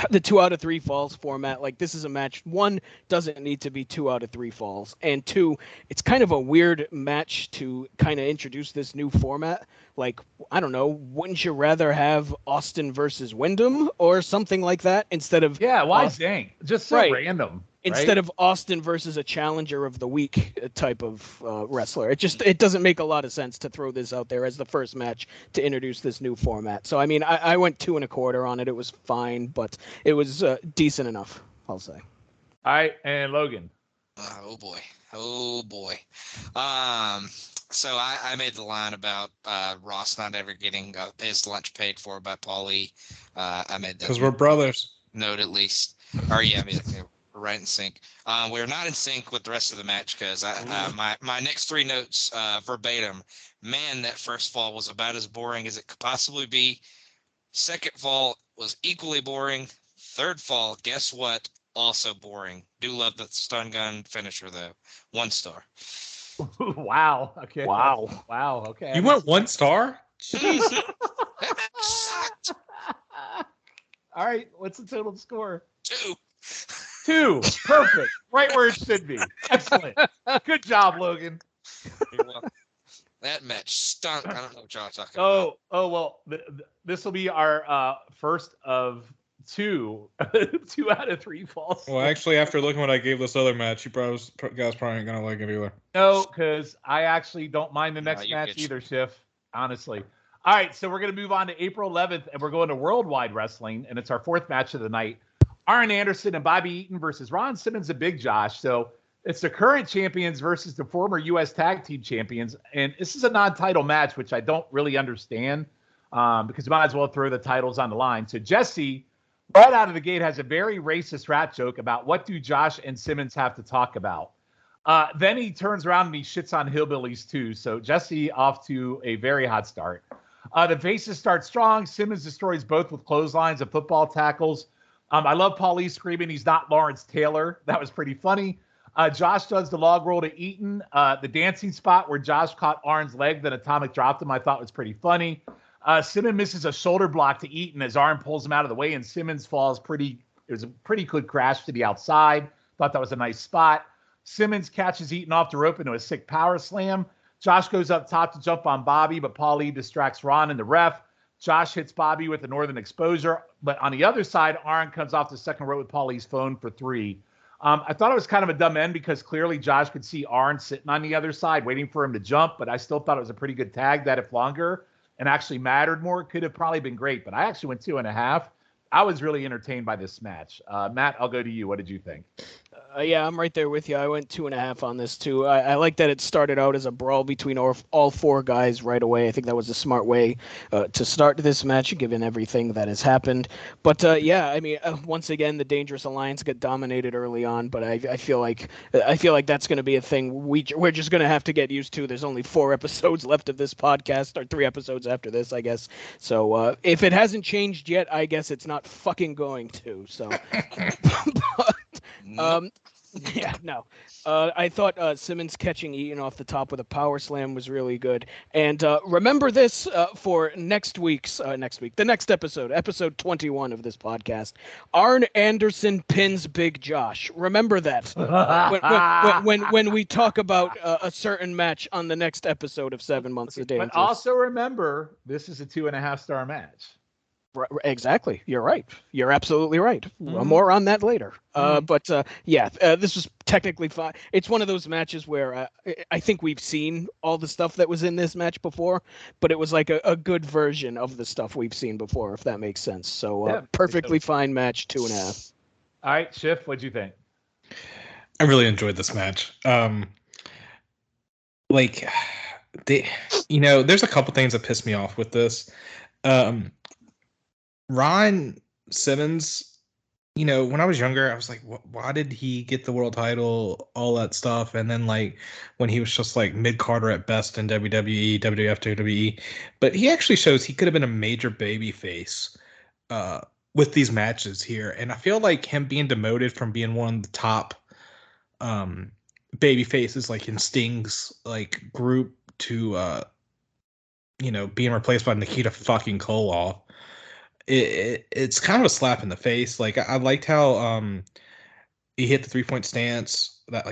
the 2 out of 3 falls format. This is a match. 1, doesn't need to be 2 out of 3 falls, and 2, it's kind of a weird match to kind of introduce this new format. I don't know, wouldn't you rather have Austin versus Wyndham or something like that instead of why Zang? Just so random. Instead of Austin versus a challenger of the week type of wrestler. It doesn't make a lot of sense to throw this out there as the first match to introduce this new format. So, I went 2 1/4 on it. It was fine, but it was decent enough, I'll say. All right, and Logan. Oh, boy. So I made the line about Ross not ever getting his lunch paid for by Paulie. I made that. Because we're brothers. Note at least. Or, yeah, we're right in sync. We're not in sync with the rest of the match because my next 3 notes verbatim. Man, that first fall was about as boring as it could possibly be. Second fall was equally boring. Third fall, guess what? Also boring. Do love the stun gun finisher, though. 1 star. Wow. Okay. Wow. Okay. You went 1 star? Jesus. All right. What's the total score? 2. 2. Perfect. Right where it should be. Excellent. Good job, Logan. Well, that match stunk. I don't know what y'all talking about. Well, this will be our first of 2 2 out of 3 false. Well, actually, after looking what I gave this other match, you guys probably ain't gonna like it either. No, because I actually don't mind the next you match bitch. either, Schiff. Honestly. All right, so we're going to move on to April 11th, and we're going to Worldwide Wrestling, and it's our 4th match of the night. Arn Anderson and Bobby Eaton versus Ron Simmons and Big Josh. So it's the current champions versus the former U.S. Tag Team Champions, and this is a non-title match, which I don't really understand because you might as well throw the titles on the line. So Jesse, right out of the gate, has a very racist rat joke about what do Josh and Simmons have to talk about. Then he turns around and he shits on hillbillies too. So Jesse off to a very hot start. The faces start strong. Simmons destroys both with clotheslines and football tackles. I love Paulie screaming he's not Lawrence Taylor. That was pretty funny. Josh does the log roll to Eaton. The dancing spot where Josh caught Arn's leg, then Atomic dropped him, I thought was pretty funny. Simmons misses a shoulder block to Eaton as Arn pulls him out of the way, and Simmons falls it was a pretty good crash to the outside. Thought that was a nice spot. Simmons catches Eaton off the rope into a sick power slam. Josh goes up top to jump on Bobby, but Paulie distracts Ron and the ref. Josh hits Bobby with a Northern Exposure. But on the other side, Arn comes off the second rope with Paulie's phone for 3. I thought it was kind of a dumb end because clearly Josh could see Arn sitting on the other side waiting for him to jump, but I still thought it was a pretty good tag that if longer and actually mattered more, could have probably been great. But I actually went 2.5. I was really entertained by this match. Matt, I'll go to you. What did you think? Yeah, I'm right there with you. I went 2.5 on this too. I like that it started out as a brawl between all 4 guys right away. I think that was a smart way to start this match, given everything that has happened. But yeah, I mean, once again, the Dangerous Alliance got dominated early on. But I feel like that's going to be a thing we're just going to have to get used to. There's only 4 episodes left of this podcast, or 3 episodes after this, I guess. So if it hasn't changed yet, I guess it's not fucking going to. So. Yeah, no. I thought Simmons catching Eaton off the top with a power slam was really good. And remember this for the next episode 21 of this podcast. Arn Anderson pins Big Josh. Remember that when we talk about a certain match on the next episode of 7 Months of Dangerous. But also remember, this is a 2.5-star match. Exactly. You're right. You're absolutely right. Well, more on that later. But this was technically fine. It's one of those matches where I think we've seen all the stuff that was in this match before, but it was like a good version of the stuff we've seen before, if that makes sense. So perfectly fine match, 2.5. All right, Schiff, what'd you think? I really enjoyed this match. There's a couple things that pissed me off with this. Ron Simmons, when I was younger, I was like, why did he get the world title, all that stuff? And then, when he was just, mid-carder at best in WWE, WWF, WWE. But he actually shows he could have been a major baby face with these matches here. And I feel like him being demoted from being one of the top baby faces, in Sting's, group to, being replaced by Nikita fucking Koloff. It's kind of a slap in the face. I liked how he hit the 3-point stance. That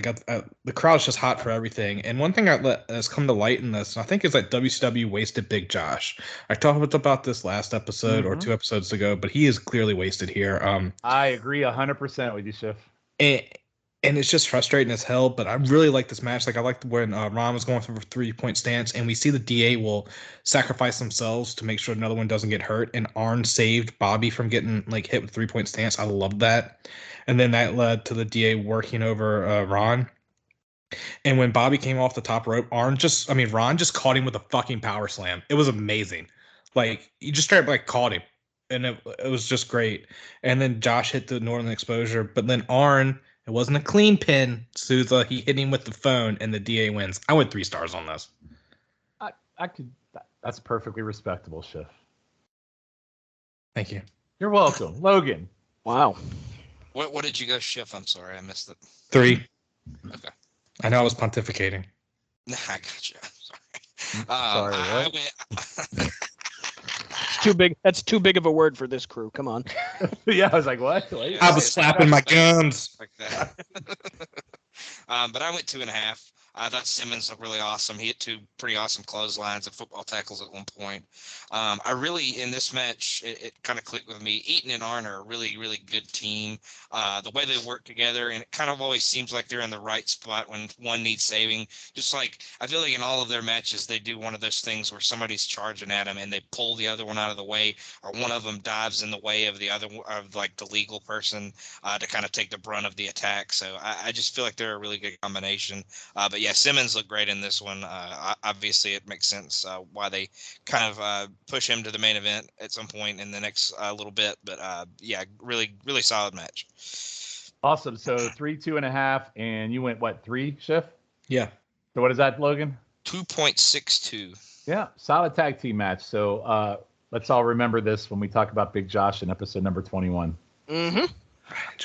the crowd's just hot for everything. And one thing that's come to light in this, and I think, is that WCW wasted Big Josh. I talked about this last episode or 2 episodes ago, but he is clearly wasted here. I agree 100% with you, Schiff. And it's just frustrating as hell, but I really like this match. I liked when Ron was going for a 3-point stance, and we see the DA will sacrifice themselves to make sure another one doesn't get hurt, and Arn saved Bobby from getting hit with 3-point stance. I love that. And then that led to the DA working over Ron. And when Bobby came off the top rope, Ron just caught him with a fucking power slam. It was amazing. He just straight up caught him, and it was just great. And then Josh hit the Northern Exposure, but then Arn, it wasn't a clean pin. Souza, he hit him with the phone, and the DA wins. I went 3 stars on this. That's perfectly respectable, Schiff. Thank you. You're welcome. Logan. Wow. What did you go, Schiff? I'm sorry, I missed it. 3. Okay. I know I was pontificating. Nah, I got you. I'm sorry. Sorry, I what? went. too big. That's too big of a word for this crew. Come on. Yeah, I was like, what? Yeah, I was slapping my guns. like that. But I went 2.5. I thought Simmons looked really awesome. He hit 2 pretty awesome clotheslines and football tackles at one point. I really, in this match, it kind of clicked with me. Eaton and Arn are a really, really good team. The way they work together, and it kind of always seems like they're in the right spot when one needs saving. Just like, I feel like in all of their matches, they do one of those things where somebody's charging at them and they pull the other one out of the way, or one of them dives in the way of the other, of like the legal person to kind of take the brunt of the attack. So I just feel like they're a really good combination. But yeah, Simmons looked great in this one. Obviously, it makes sense why they kind of push him to the main event at some point in the next little bit. But yeah, really, really solid match. Awesome. So 3, 2.5, and you went what, 3, Schiff? Yeah. So what is that, Logan? 2.62. Yeah, solid tag team match. So let's all remember this when we talk about Big Josh in episode number 21. Mm-hmm.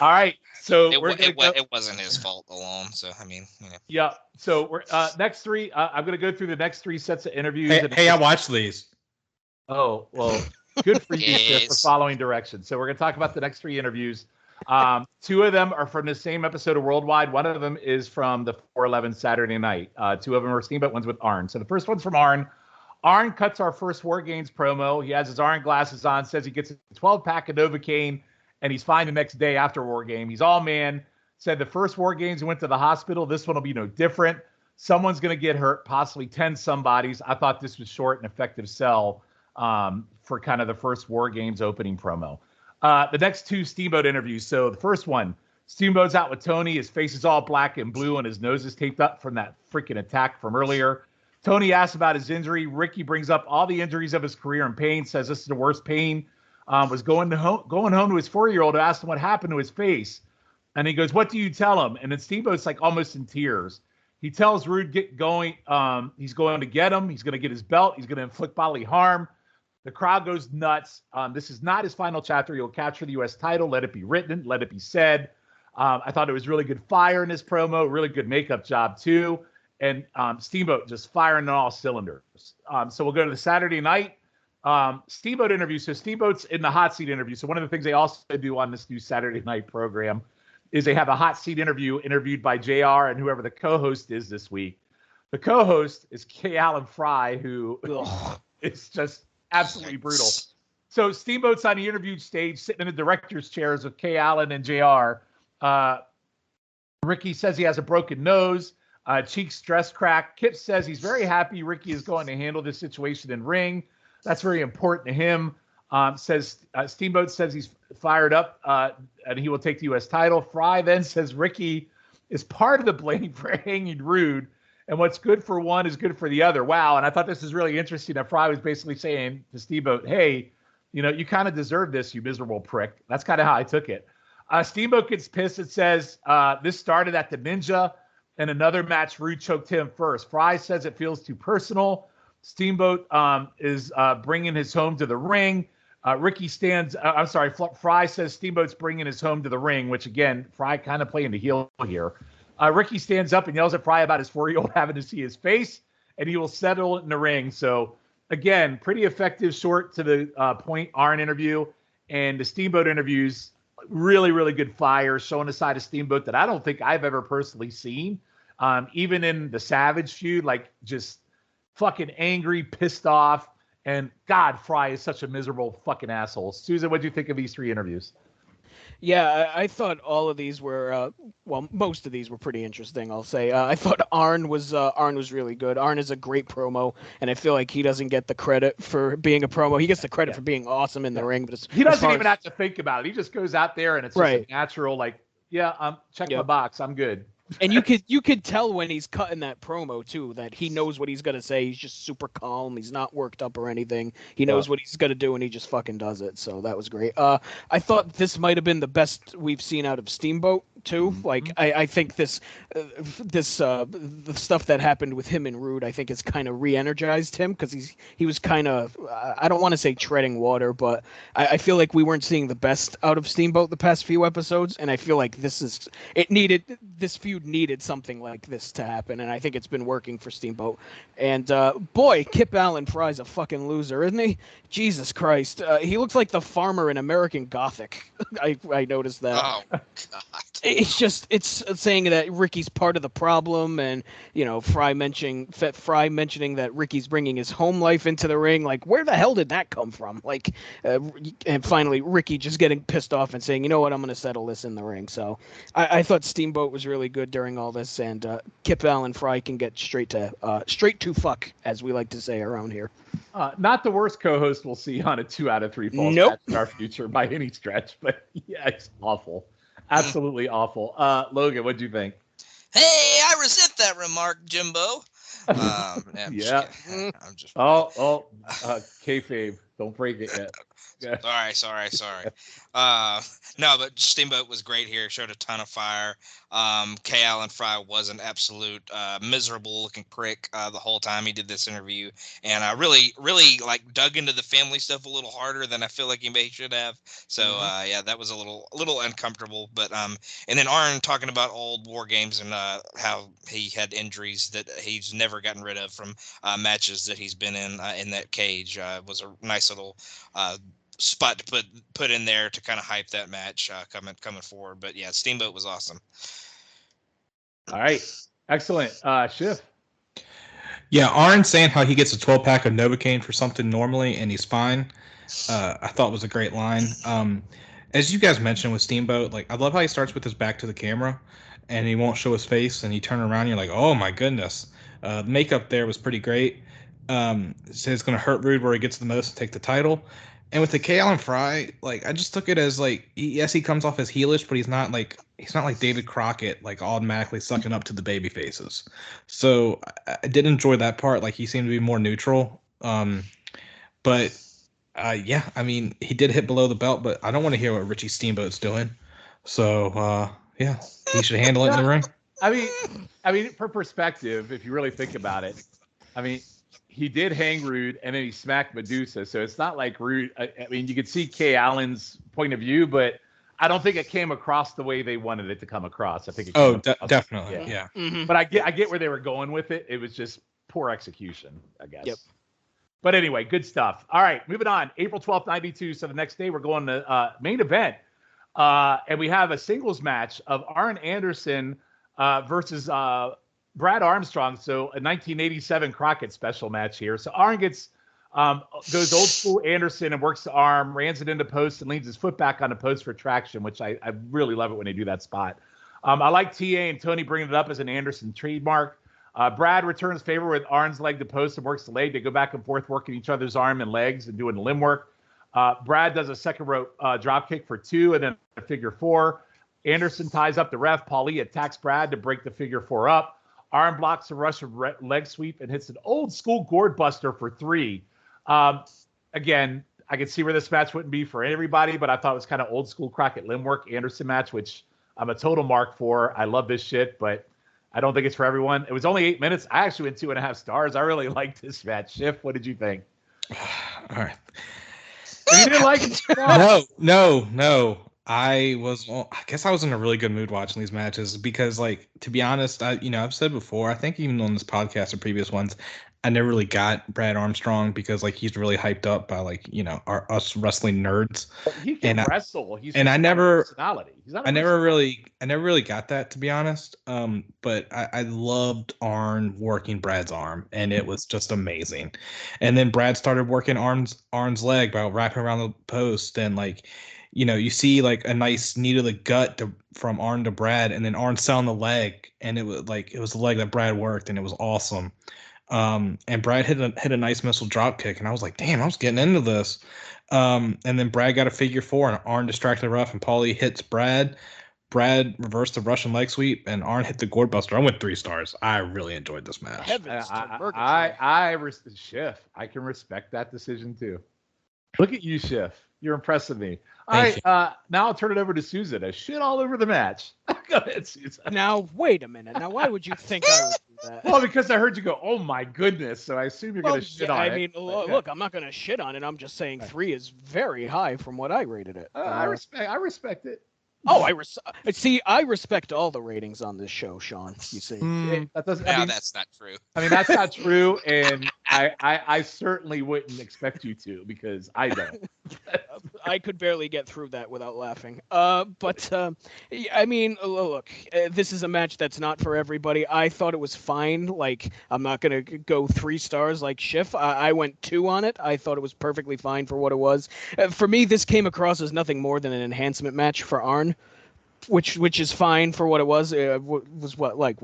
All right. So it wasn't his fault alone. So I mean, you know. Yeah. So we're next 3. I'm going to go through the next 3 sets of interviews. Hey, I watched these. Oh, well, good for you, Schiff, for Yes. following directions. So we're going to talk about the next 3 interviews. 2 of them are from the same episode of Worldwide. One of them is from the 411 Saturday night. 2 of them are Steamboat. One's with Arn. So the first one's from Arn. Arn cuts our first War Games promo. He has his Arn glasses on, says he gets a 12-pack of Novocaine, and he's fine the next day after War Game. He's all man. Said the first War Games he went to the hospital. This one will be no different. Someone's going to get hurt, possibly 10 somebodies. I thought this was short and effective sell for kind of the first War Games opening promo. The next 2 Steamboat interviews. So the first one, Steamboat's out with Tony. His face is all black and blue, and his nose is taped up from that freaking attack from earlier. Tony asks about his injury. Ricky brings up all the injuries of his career and pain, says this is the worst pain. Was going home to his 4-year-old who asked him what happened to his face. And he goes, what do you tell him? And then Steamboat's like almost in tears. He tells Rude get going. He's going to get him. He's going to get his belt. He's going to inflict bodily harm. The crowd goes nuts. This is not his final chapter. He'll capture the U.S. title. Let it be written. Let it be said. I thought it was really good fire in this promo. Really good makeup job, too. And Steamboat just firing on all cylinders. So we'll go to the Saturday night Steamboat interview. So Steamboat's in the hot seat interview. So one of the things they also do on this new Saturday night program is they have a hot seat interviewed by JR and whoever the co-host is this week. The co-host is K. Allen Fry, who is just absolutely brutal. So Steamboat's on the interview stage, sitting in the director's chairs with K. Allen and JR. Ricky says he has a broken nose. Cheeks stress crack. Kip says he's very happy Ricky is going to handle this situation in ring. That's very important to him. Steamboat says he's fired up and he will take the U.S. title. Fry then says Ricky is part of the blame for hanging Rude, and what's good for one is good for the other. Wow. And I thought this was really interesting that Fry was basically saying to Steamboat, hey, you kind of deserve this, you miserable prick. That's kind of how I took it. Steamboat gets pissed and says this started at the Ninja. In another match, Rude choked him first. Fry says it feels too personal. Steamboat is bringing his home to the ring. Fry says Steamboat's bringing his home to the ring, which again, Fry kind of playing the heel here. Ricky stands up and yells at Fry about his 4-year-old having to see his face, and he will settle it in the ring. So again, pretty effective, short to the point Arn interview, and the Steamboat interviews, really, really good fire, showing a side of Steamboat that I don't think I've ever personally seen. Even in the Savage feud, like just fucking angry, pissed off. And God, Fry is such a miserable fucking asshole. Susan, what do you think of these 3 interviews? Yeah, I thought all of these were, most of these were pretty interesting, I'll say. I thought Arn was really good. Arn is a great promo, and I feel like he doesn't get the credit for being a promo. He gets the credit for being awesome in the ring. But he doesn't even have to think about it. He just goes out there, and it's just a natural, like, check my box. I'm good. And you could tell when he's cutting that promo too that he knows what he's gonna say. He's just super calm. He's not worked up or anything. He knows what he's gonna do, and he just fucking does it. So that was great. I thought this might have been the best we've seen out of Steamboat too. Mm-hmm. Like I think the stuff that happened with him and Rude, I think has kind of re-energized him because he was kind of I don't want to say treading water, but I feel like we weren't seeing the best out of Steamboat the past few episodes, and I feel like this feud feud needed something like this to happen, and I think it's been working for Steamboat. And boy, Kip Allen Fry's a fucking loser, isn't he? Jesus Christ, he looks like the farmer in American Gothic. I noticed that. Oh God. It's saying that Ricky's part of the problem, and Fry mentioning that Ricky's bringing his home life into the ring. Like, where the hell did that come from? Like, and finally Ricky just getting pissed off and saying, you know what, I'm going to settle this in the ring. So I thought Steamboat was really good during all this, and Kip Allen Fry can get straight to fuck, as we like to say around here. Not the worst co-host we'll see on a 2 out of 3 falls Nope. match in our future by any stretch, but yeah, it's awful. Absolutely awful. Logan, what'd you think? Hey, I resent that remark, Jimbo. I'm Yeah. just kidding. I'm just. Kayfabe, don't break it yet. Yeah. Sorry. No, but Steamboat was great here. Showed a ton of fire. K. Allen Fry was an absolute miserable looking prick the whole time he did this interview, and I really like dug into the family stuff a little harder than I feel like he may should have. So yeah, that was a little uncomfortable. But and then Arn talking about old war games and how he had injuries that he's never gotten rid of from matches that he's been in that cage was a nice little spot to put in there to kind of hype that match coming forward. But yeah, Steamboat was awesome. All right, excellent. Schiff. Yeah, Arn saying how he gets a 12-pack of Novocaine for something normally and he's fine, I thought was a great line. As you guys mentioned with Steamboat, like, I love how he starts with his back to the camera and he won't show his face, and you turn around and you're like, oh my goodness. The makeup there was pretty great. Says it's going to hurt Rude where he gets the most and take the title. And with the K. Allen Fry, like, I just took it as, like, yes, he comes off as heelish, but he's not like David Crockett, like, automatically sucking up to the baby faces. So I did enjoy that part. Like, he seemed to be more neutral. But yeah, I mean, he did hit below the belt, but I don't want to hear what Richie Steamboat's doing. So yeah, he should handle it in the ring. I mean, for perspective, if you really think about it, I mean, he did hang Rude, and then he smacked Medusa. So it's not like Rude. I mean, you could see Kay Allen's point of view, but I don't think it came across the way they wanted it to come across. I think it came across, definitely, yeah. Mm-hmm. But I get where they were going with it. It was just poor execution, I guess. Yep. But anyway, good stuff. All right, moving on. April 12th, 92. So the next day, we're going to main event. And we have a singles match of Arn Anderson versus Brad Armstrong. So a 1987 Crockett special match here. So Arn goes old school Anderson and works the arm, rams it into post, and leans his foot back on the post for traction, which I really love it when they do that spot. I like TA and Tony bringing it up as an Anderson trademark. Brad returns favor with Arn's leg to post and works the leg. They go back and forth, working each other's arm and legs and doing limb work. Brad does a second rope drop kick for 2 and then a figure 4. Anderson ties up the ref. Paulie attacks Brad to break the figure 4 up. Arn blocks a Russian leg sweep and hits an old school gourd buster for 3. Again, I could see where this match wouldn't be for everybody, but I thought it was kind of old school Crockett limb work Anderson match, which I'm a total mark for. I love this shit, but I don't think it's for everyone. It was only 8 minutes. I actually went 2.5 stars. I really liked this match. Schiff, what did you think? All right. You didn't like it? No. I guess I was in a really good mood watching these matches because, like, to be honest, I've said before, I think even on this podcast or previous ones, I never really got Brad Armstrong because, like, he's really hyped up by, like, us wrestling nerds. He can wrestle. I never really got that, to be honest. But I loved Arn working Brad's arm, and it was just amazing. And then Brad started working Arn's leg by wrapping around the post, and, like, you see, like, a nice knee to the gut from Arn to Brad, and then Arn selling the leg, and it was the leg that Brad worked, and it was awesome. And Brad hit a nice missile drop kick, and I was like, damn, I was getting into this. And then Brad got a figure 4, and Arn distracted the ref, and Paulie hits Brad. Brad reversed the Russian leg sweep, and Arn hit the gourd buster. I went 3 stars. I really enjoyed this match. Schiff, I can respect that decision too. Look at you, Schiff. You're impressing me. All right, now I'll turn it over to Susan. I shit all over the match. Go ahead, Susan. Now, wait a minute. Now, why would you think I would do that? Well, because I heard you go, oh my goodness. So I assume you're going to shit on it. I mean, look, I'm not going to shit on it. I'm just saying 3 is very high from what I rated it. I respect it. Oh, I respect all the ratings on this show, Sean. You see, That doesn't. Now that's not true. I mean, that's not true, and I certainly wouldn't expect you to because I don't. I could barely get through that without laughing. I mean, look, this is a match that's not for everybody. I thought it was fine. Like, I'm not gonna go 3 stars like Schiff. I went 2 on it. I thought it was perfectly fine for what it was. For me, this came across as nothing more than an enhancement match for Arn. Which is fine for what it was. It was like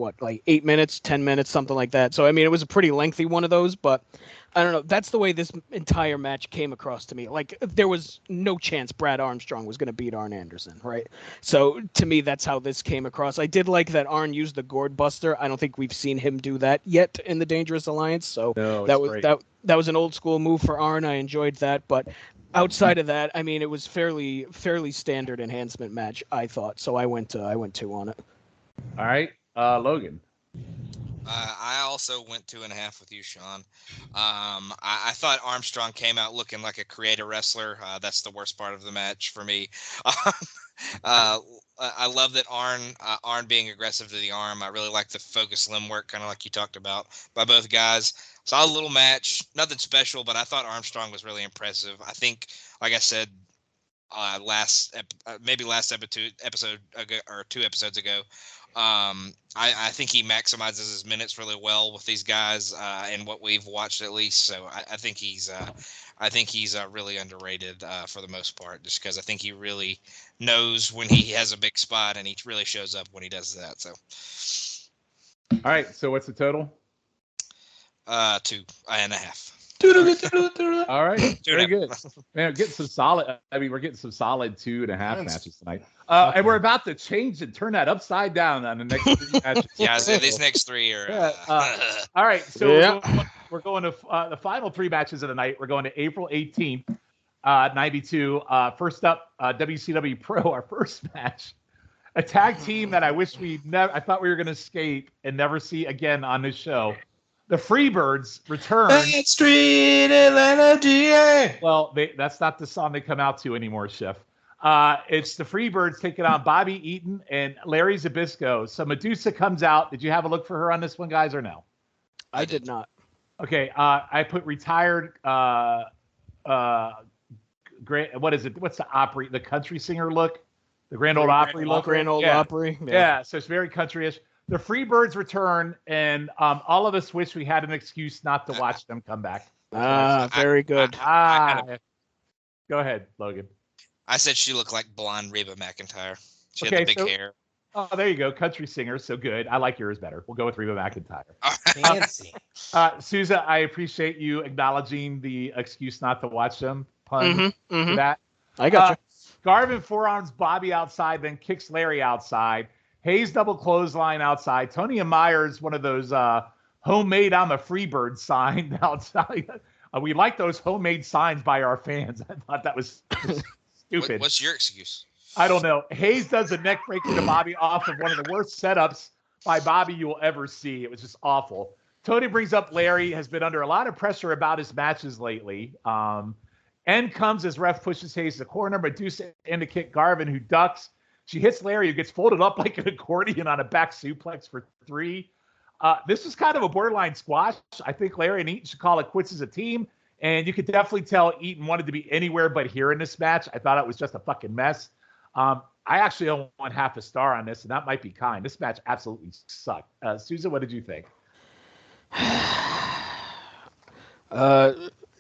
8 minutes, 10 minutes, something like that. So I mean, it was a pretty lengthy one of those, but I don't know. That's the way this entire match came across to me. Like there was no chance Brad Armstrong was going to beat Arn Anderson, right? So to me, that's how this came across. I did like that Arn used the Gourd Buster. I don't think we've seen him do that yet in the Dangerous Alliance. So that was an old school move for Arn. I enjoyed that, but outside of that, I mean, it was fairly standard enhancement match, I thought. So I went 2 on it. All right, Logan. I also went 2.5 with you, Sean. I thought Armstrong came out looking like a creator wrestler. That's the worst part of the match for me. I love that Arn being aggressive to the arm. I really like the focus limb work, kind of like you talked about, by both guys. Saw a little match, nothing special, but I thought Armstrong was really impressive. I think, like I said, last episode ago, or 2 episodes ago, I think he maximizes his minutes really well with these guys, and what we've watched at least. So I think he's really underrated for the most part, just because I think he really knows when he has a big spot, and he really shows up when he does that. So, all right. So what's the total? 2.5. All right, very good. Man, getting some solid. I mean, we're getting some solid 2.5 matches tonight. And we're about to change and turn that upside down on the next 3 matches. Yeah, these next 3 are. All right, so we're going to the final 3 matches of the night. We're going to April 18th, 92. First up, WCW Pro, our first match. A tag team that I wish I thought we were going to escape and never see again on this show. The Freebirds return. Main Street, Atlanta, GA. Well, that's not the song they come out to anymore, Chef. It's the Freebirds taking on Bobby Eaton and Larry Zbyszko. So Medusa comes out. Did you have a look for her on this one, guys, or no? I did not. Okay, I put retired. Great. What is it? What's the country singer look? The Grand Ole Opry look. Grand Ole Opry. Yeah. So it's very countryish. The Freebirds return, and all of us wish we had an excuse not to watch them come back. Very good. Go ahead, Logan. I said she looked like blonde Reba McEntire. She had the big hair. Oh, there you go. Country singer. So good. I like yours better. We'll go with Reba McEntire. Fancy. Sousa, I appreciate you acknowledging the excuse not to watch them pun for that. I got you. Garvin forearms Bobby outside, then kicks Larry outside. Hayes double clothesline outside. Tony and Myers, one of those homemade I'm a Freebird sign outside. We like those homemade signs by our fans. I thought that was stupid. What's your excuse? I don't know. Hayes does a neck breaker to Bobby off of one of the worst setups by Bobby you will ever see. It was just awful. Tony brings up Larry, has been under a lot of pressure about his matches lately. End comes as ref pushes Hayes to the corner. Medusa in to kick Garvin, who ducks. She hits Larry, who gets folded up like an accordion on a back suplex for 3. This was kind of a borderline squash. I think Larry and Eaton should call it quits as a team. And you could definitely tell Eaton wanted to be anywhere but here in this match. I thought it was just a fucking mess. I actually only want 0.5 star on this, and that might be kind. This match absolutely sucked. Susan, what did you think?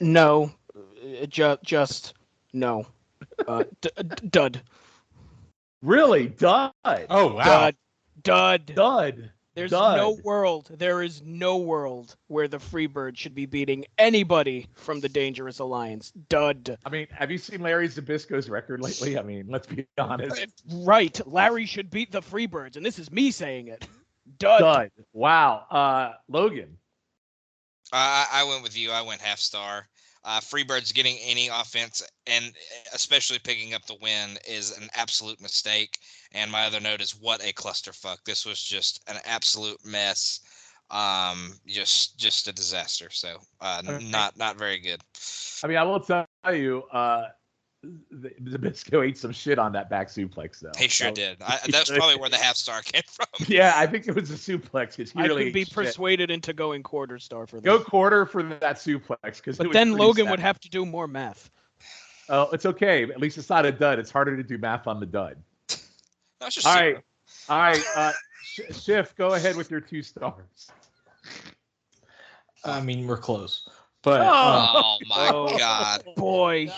No. Just no. Dud. Really? Dud. Oh, wow. Dud. There is no world where the Freebird should be beating anybody from the Dangerous Alliance. Dud. I mean, have you seen Larry Zbyszko's record lately? I mean, let's be honest. Right. Larry should beat the Freebirds, and this is me saying it. Dud. Wow. Logan. I went with you. I went 0.5 star. Freebirds getting any offense, and especially picking up the win, is an absolute mistake. And my other note is, what a clusterfuck. This was just an absolute mess. Just a disaster. So not very good. I mean, I will tell you, Zbyszko ate some shit on that back suplex, though. He sure did. That's probably where the half star came from. Yeah, I think it was a suplex because he I really could be ate shit. persuaded into going quarter star for this. Go quarter for that suplex, but then Logan would have to do more math. Oh, it's okay. At least it's not a dud. It's harder to do math on the dud. That's just All right. Schiff, go ahead with your 2 stars. I mean, we're close, but Oh my god! Boy,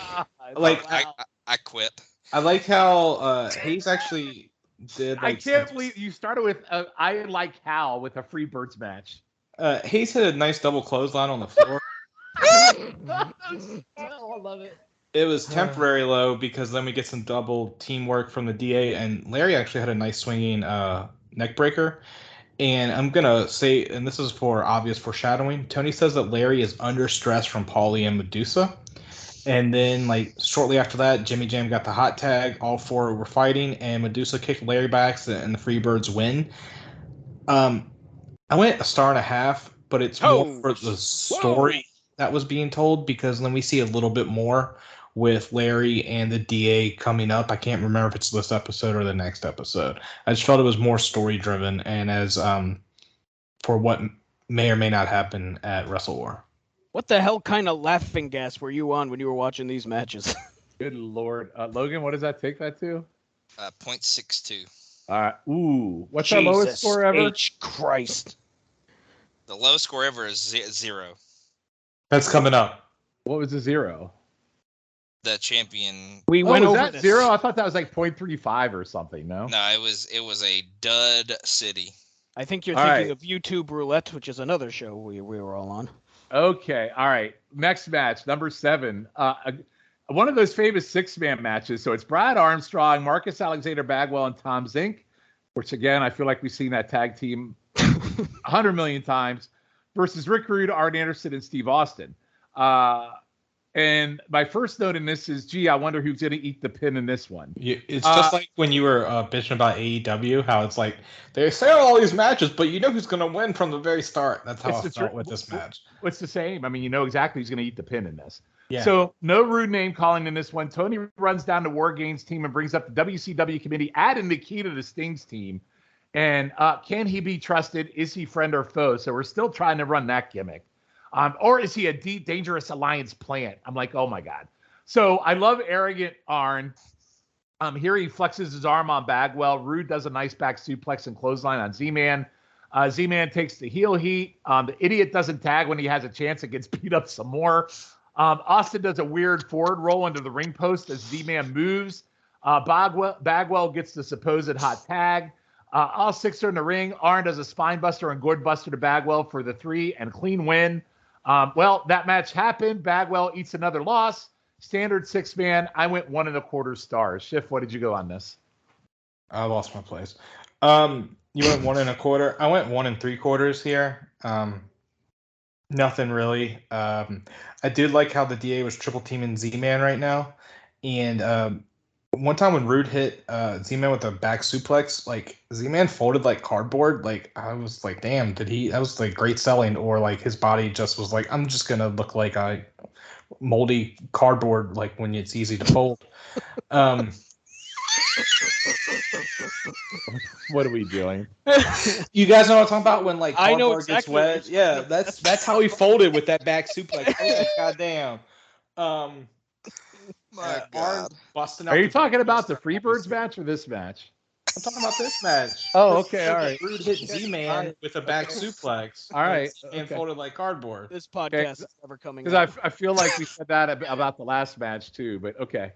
like I quit. I like how Hayes actually did. I Like, can't believe you started with I like Hal with a Freebirds match. Hayes hit a nice double clothesline on the floor. I love it. It was temporary low because then we get some double teamwork from the DA, and Larry actually had a nice swinging neck breaker. And I'm gonna say, and this is for obvious foreshadowing, Tony says that Larry is under stress from Paulie and Medusa. And then, like, shortly after that, Jimmy Jam got the hot tag. All 4 were fighting, and Medusa kicked Larry back, and the Freebirds win. I went 1.5 stars, but it's more for the story that was being told, because then we see a little bit more with Larry and the DA coming up. I can't remember if it's this episode or the next episode. I just felt it was more story driven, and as for what may or may not happen at Wrestle War. What the hell kind of laughing gas were you on when you were watching these matches? Good Lord. Logan, what does that take that to? 0.62. All right. Ooh. What's our lowest score ever? H. Christ. The lowest score ever is 0. That's coming up. What was the 0? The champion. We went was over that this. 0? I thought that was like 0.35 or something, no? No, it was a dud city. I think you're All thinking right. of YouTube Roulette, which is another show we were all on. Okay. All right. Next match, number 7. One of those famous 6-man matches. So it's Brad Armstrong, Marcus Alexander Bagwell, and Tom Zink, which, again, I feel like we've seen that tag team 100 million times, versus Rick Rude, Arn Anderson, and Steve Austin. And my first note in this is, gee, I wonder who's going to eat the pin in this one. It's just like when you were bitching about AEW, how it's like they say all these matches, but you know who's going to win from the very start. That's how I felt with this match. It's the same. I mean, you know exactly who's going to eat the pin in this. Yeah. So no rude name calling in this one. Tony runs down to War Games team and brings up the WCW committee, adding Nikita to Sting's team. And can he be trusted? Is he friend or foe? So we're still trying to run that gimmick. Or is he a dangerous alliance plant? I'm like, oh my God. So I love arrogant Arn. Here he flexes his arm on Bagwell. Rude does a nice back suplex and clothesline on Z-Man. Z-Man takes the heel heat. The idiot doesn't tag when he has a chance. It gets beat up some more. Austin does a weird forward roll into the ring post as Z-Man moves. Bagwell gets the supposed hot tag. All 6 are in the ring. Arn does a spine buster and gourd buster to Bagwell for the 3 and clean win. Well, that match happened. Bagwell eats another loss. Standard 6-man. I went 1.25 stars. Schiff, what did you go on this? I lost my place. You went 1.25. I went 1.75 here. Nothing really. I did like how the DA was triple teaming Z-Man right now. And one time when Rude hit Z-Man with a back suplex, like Z-Man folded like cardboard. Like I was like, damn, that was like great selling, or like his body just was like, I'm just gonna look like a moldy cardboard, like when it's easy to fold. What are we doing? You guys know what I'm talking about when like I know cardboard gets exactly wet? what you're Yeah, talking that's how he folded with that back suplex. Oh, goddamn. My Arn God. busting out Are you the- talking about the Freebirds match or this match? I'm talking about this match. Oh, okay, all right. Rude hit Z-Man with a back suplex. All right, And okay. folded like cardboard. This podcast is never coming Because out. I feel like we said that about the last match too, but okay.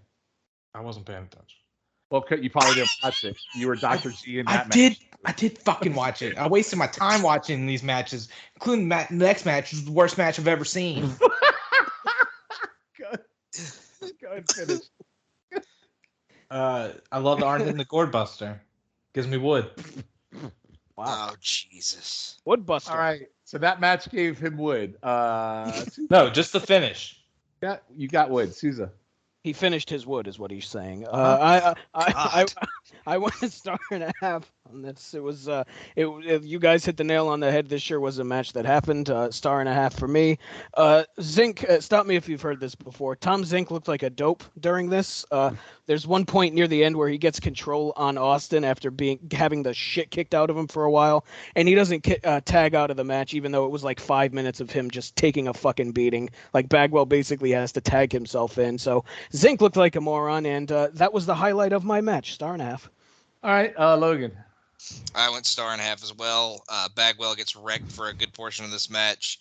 I wasn't paying attention. Well, you probably didn't watch it. You were Dr. G in that I match. did fucking watch it. I wasted my time watching these matches, including the next match, which is the worst match I've ever seen. Go ahead and finish. I love the Arn hitting the gourd buster. Gives me wood. Wow. Oh, Jesus. Woodbuster. All right. So that match gave him wood. No, just the finish. You got wood, Sousa. He finished his wood, is what he's saying. God. I went 1.5 stars. And you guys hit the nail on the head. This sure was a match that happened. Star and a half for me. Zink, stop me if you've heard this before. Tom Zink looked like a dope during this. There's one point near the end where he gets control on Austin after having the shit kicked out of him for a while, and he doesn't tag out of the match, even though it was like 5 minutes of him just taking a fucking beating. Like Bagwell basically has to tag himself in. So Zink looked like a moron, and that was the highlight of my match. Star and a half. All right, Logan. I went star and a half as well. Bagwell gets wrecked for a good portion of this match.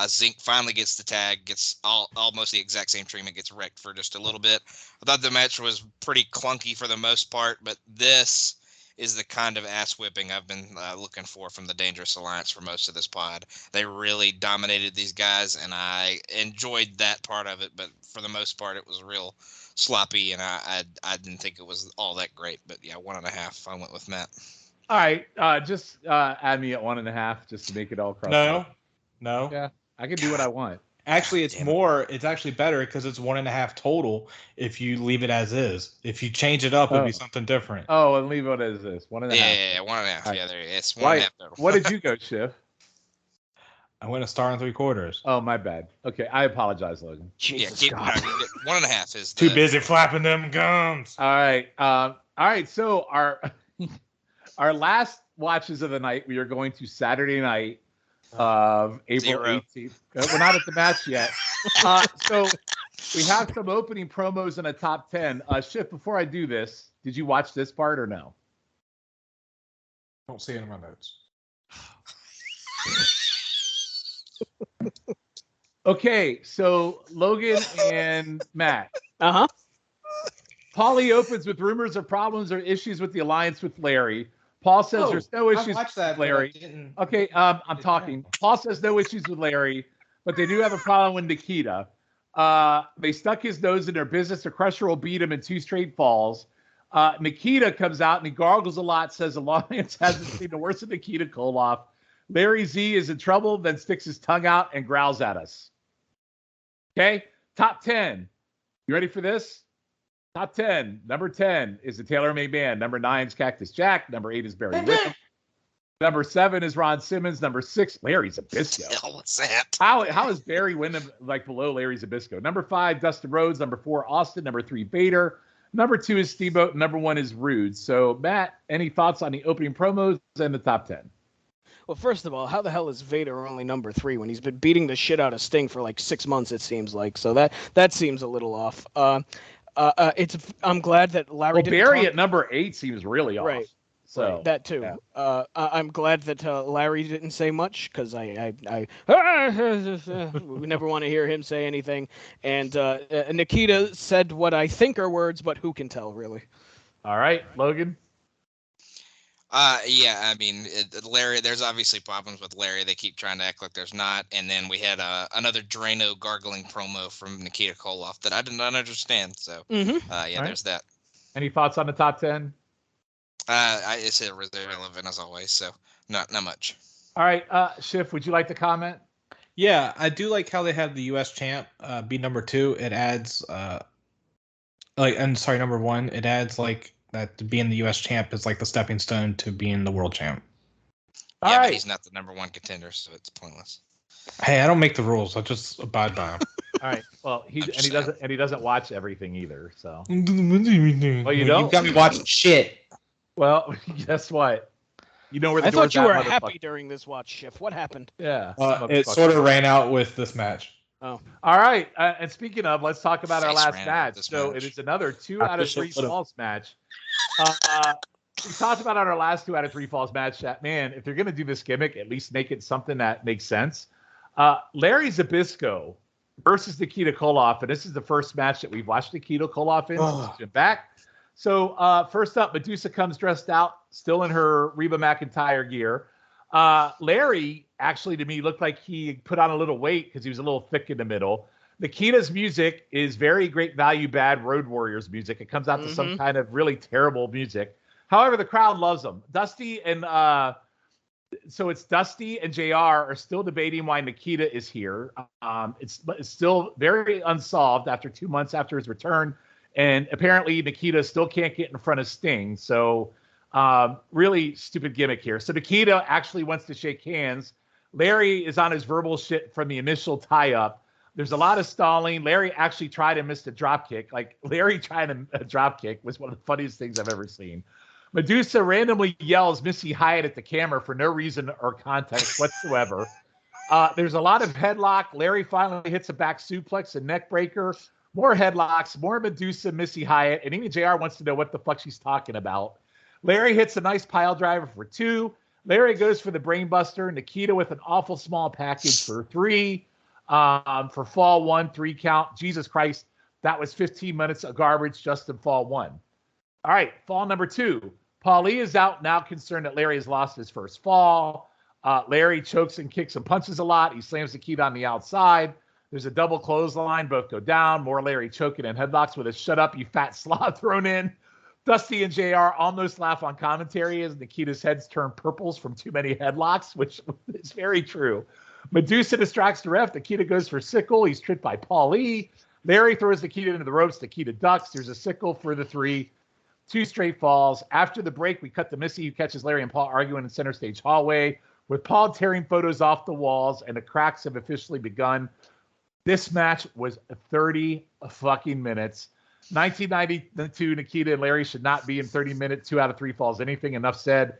Zink finally gets the tag, gets almost the exact same treatment, gets wrecked for just a little bit. I thought the match was pretty clunky for the most part, but this is the kind of ass whipping I've been looking for from the Dangerous Alliance for most of this pod. They really dominated these guys, and I enjoyed that part of it, but for the most part, it was real sloppy, and I didn't think it was all that great. But yeah, 1.5. I went with Matt. All right, just add me at 1.5 just to make it all cross. No. Yeah, I can do what I want. Actually, it's more. It's actually better because it's 1.5 total. If you leave it as is, if you change it up, it'd be something different. Oh, and leave it as is. 1.5. Yeah, 1.5. Right. Yeah, there it's 1.5 total. What did you go, Schiff? I went a star and 3/4. Oh, my bad. Okay, I apologize, Logan. Jesus yeah, God. 1.5 is Too busy flapping them gums. All right. So our last watches of the night, we are going to Saturday night of April 18th. We're not at the match yet. So we have some opening promos and a top 10. Schiff, before I do this, did you watch this part or no? Don't see it in my notes. Okay, so Logan and Matt. Uh-huh. Paulie opens with rumors of problems or issues with the alliance with Larry. Paul says there's no issues with Larry. Okay, I'm talking. Paul says no issues with Larry, but they do have a problem with Nikita. They stuck his nose in their business. The Crusher will beat him in 2 straight falls. Nikita comes out and he gargles a lot, says Alliance hasn't seen the worst of Nikita Koloff. Larry Z is in trouble, then sticks his tongue out and growls at us. Okay, top 10. You ready for this? Top 10. Number 10 is the Taylor May Band. Number 9 is Cactus Jack. Number 8 is Barry Wickham. Number 7 is Ron Simmons. Number 6, Larry Zbyszko. What the hell was that? How is Barry Windham like below Larry Zbyszko? Number 5, Dustin Rhodes. Number 4, Austin. Number 3, Vader. Number 2 is Steamboat. Number 1 is Rude. So, Matt, any thoughts on the opening promos and the top 10? Well, first of all, how the hell is Vader only number 3 when he's been beating the shit out of Sting for like 6 months? It seems like so that seems a little off. I'm glad that Larry. Well, Barry at number 8 seems really off. Right. So right, that too. Yeah. I'm glad that Larry didn't say much because I we never want to hear him say anything. And Nikita said what I think are words, but who can tell, really? All right, Logan. Yeah, I mean, Larry, there's obviously problems with Larry. They keep trying to act like there's not. And then we had another Drano gargling promo from Nikita Koloff that I did not understand. So, there's that. Any thoughts on the top 10? It's irrelevant as always, so not much. All right, Schiff, would you like to comment? Yeah, I do like how they have the U.S. champ be number 2. It adds, number 1. It adds like that being the U.S. champ is like the stepping stone to being the world champ. Yeah, but he's not the number 1 contender, so it's pointless. Hey, I don't make the rules. I just abide by them. All right. Well, he doesn't watch everything either. So. Well, you don't. You got me watching shit. Well, guess what? You know where the I thought you were happy fuck. during this watch shift. What happened? Yeah. It sort of ran out with this match. Oh. All right. And speaking of, let's talk about our last match. So it is another 2 out of 3 falls match. We talked about on our last 2 out of 3 falls match that, man, if they're going to do this gimmick, at least make it something that makes sense. Larry Zbyszko versus Nikita Koloff. And this is the first match that we've watched Nikita Koloff in since she's been back. So first up, Medusa comes dressed out, still in her Reba McEntire gear. Larry, actually, to me, looked like he put on a little weight because he was a little thick in the middle. Nikita's music is very Great Value Bad Road Warriors music. It comes out to some kind of really terrible music. However, the crowd loves them. Dusty and so it's Dusty and JR are still debating why Nikita is here. It's still very unsolved after 2 months after his return. And apparently Nikita still can't get in front of Sting. So Really stupid gimmick here. So Nikita actually wants to shake hands. Larry is on his verbal shit from the initial tie-up. There's a lot of stalling. Larry actually tried and missed a drop kick. Like, Larry trying a drop kick was one of the funniest things I've ever seen. Medusa randomly yells Missy Hyatt at the camera for no reason or context whatsoever. There's a lot of headlock. Larry finally hits a back suplex and neck breaker. More headlocks, more Medusa, Missy Hyatt, and even JR wants to know what the fuck she's talking about. Larry hits a nice pile driver for 2. Larry goes for the brainbuster. Nikita with an awful small package for 3. For fall 1, 3 count. Jesus Christ, that was 15 minutes of garbage just in fall 1. All right, fall number 2. Paulie is out, now concerned that Larry has lost his first fall. Larry chokes and kicks and punches a lot. He slams Nikita on the outside. There's a double clothesline. Both go down. More Larry choking and headlocks with a "shut up, you fat slob" thrown in. Dusty and JR almost laugh on commentary as Nikita's heads turn purples from too many headlocks, which is very true. Medusa distracts the ref. Nikita goes for sickle. He's tripped by Paulie. Larry throws Nikita into the ropes. Nikita ducks. There's a sickle for the 3. 2 straight falls. After the break, we cut to Missy, who catches Larry and Paul arguing in center stage hallway, with Paul tearing photos off the walls, and the cracks have officially begun. This match was 30 fucking minutes. 1992, Nikita and Larry should not be in 30 minutes, 2 out of 3 falls, anything. Enough said.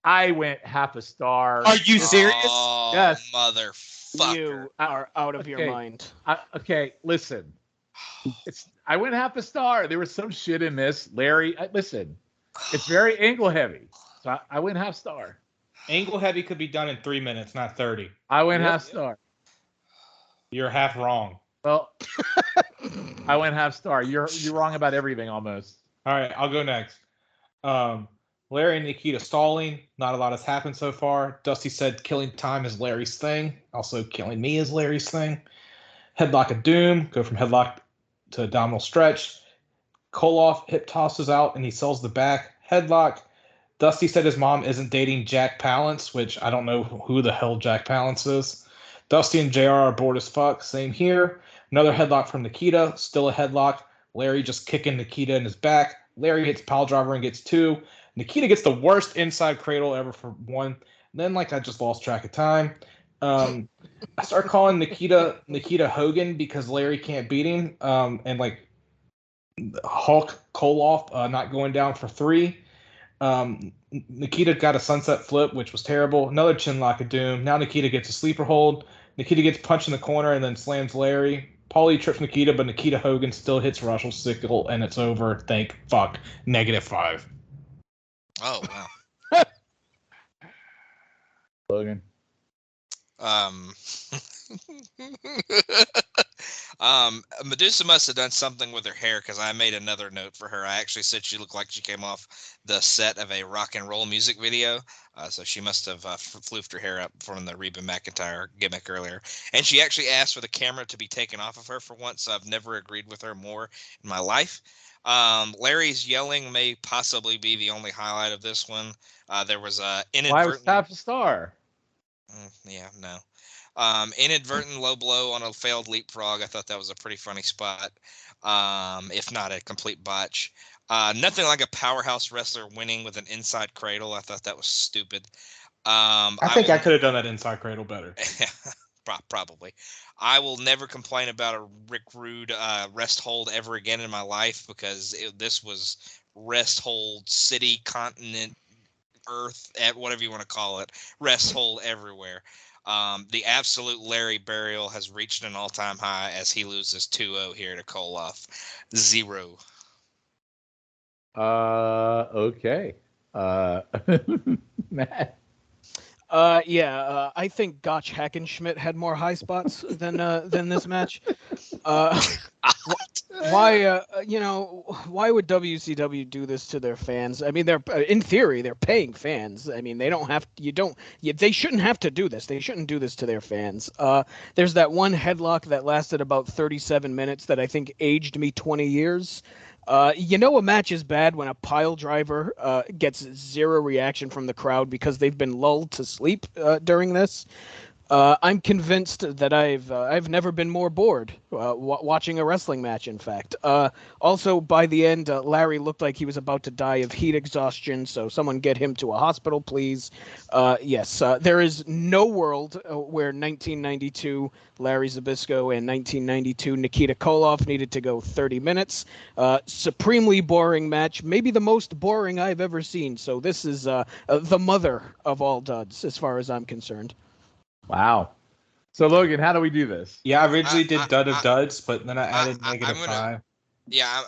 I went half a star. Are you serious? Oh, Yes. motherfucker. You are out of your mind. Okay, listen. I went half a star. There was some shit in this. Larry, listen. It's very angle heavy. So I went half star. Angle heavy could be done in 3 minutes, not 30. I went half star. You're half wrong. Well, I went half star. You're wrong about everything almost. All right, I'll go next. Larry and Nikita stalling. Not a lot has happened so far. Dusty said killing time is Larry's thing. Also, killing me is Larry's thing. Headlock of Doom. Go from headlock to abdominal stretch. Koloff hip tosses out and he sells the back. Headlock. Dusty said his mom isn't dating Jack Palance, which I don't know who the hell Jack Palance is. Dusty and JR are bored as fuck. Same here. Another headlock from Nikita. Still a headlock. Larry just kicking Nikita in his back. Larry hits pile driver and gets 2. Nikita gets the worst inside cradle ever for 1. Then, I just lost track of time. I start calling Nikita Hogan because Larry can't beat him. And Hulk Koloff not going down for 3. Nikita got a sunset flip, which was terrible. Another chin lock of Doom. Now Nikita gets a sleeper hold. Nikita gets punched in the corner and then slams Larry. Paulie trips Nikita, but Nikita Hogan still hits Russell's sickle, and it's over. Thank fuck. -5. Oh, wow. Logan. Medusa must have done something with her hair because I made another note for her. I actually said she looked like she came off the set of a rock and roll music video. So she must have floofed her hair up from the Reba McEntire gimmick earlier. And she actually asked for the camera to be taken off of her for once. So I've never agreed with her more in my life. Larry's yelling may possibly be the only highlight of this one. There was a inadvertent... Why was half a star? Yeah, no. Inadvertent low blow on a failed leapfrog. I thought that was a pretty funny spot, if not a complete botch. Nothing like a powerhouse wrestler winning with an inside cradle. I thought that was stupid. I think I could have done that inside cradle better. Probably. I will never complain about a Rick Rude rest hold ever again in my life because this was rest hold, city, continent, earth, whatever you want to call it, rest hold everywhere. The absolute Larry burial has reached an all-time high as he loses 2-0 here to Koloff. 0. Okay. Matt. I think Gotch Hackenschmidt had more high spots than this match. Why would WCW do this to their fans? I mean, they're in theory they're paying fans. I mean, they shouldn't have to do this. They shouldn't do this to their fans. There's that one headlock that lasted about 37 minutes that I think aged me 20 years. A match is bad when a pile driver gets 0 reaction from the crowd because they've been lulled to sleep during this. I'm convinced that I've never been more bored watching a wrestling match. In fact, also by the end, Larry looked like he was about to die of heat exhaustion. So someone get him to a hospital, please. Yes, there is no world where 1992 Larry Zbyszko and 1992 Nikita Koloff needed to go 30 minutes. Supremely boring match, maybe the most boring I've ever seen. So this is the mother of all duds, as far as I'm concerned. Wow. So Logan, how do we do this? Yeah, I originally did dud of duds, but then I added -5. Yeah,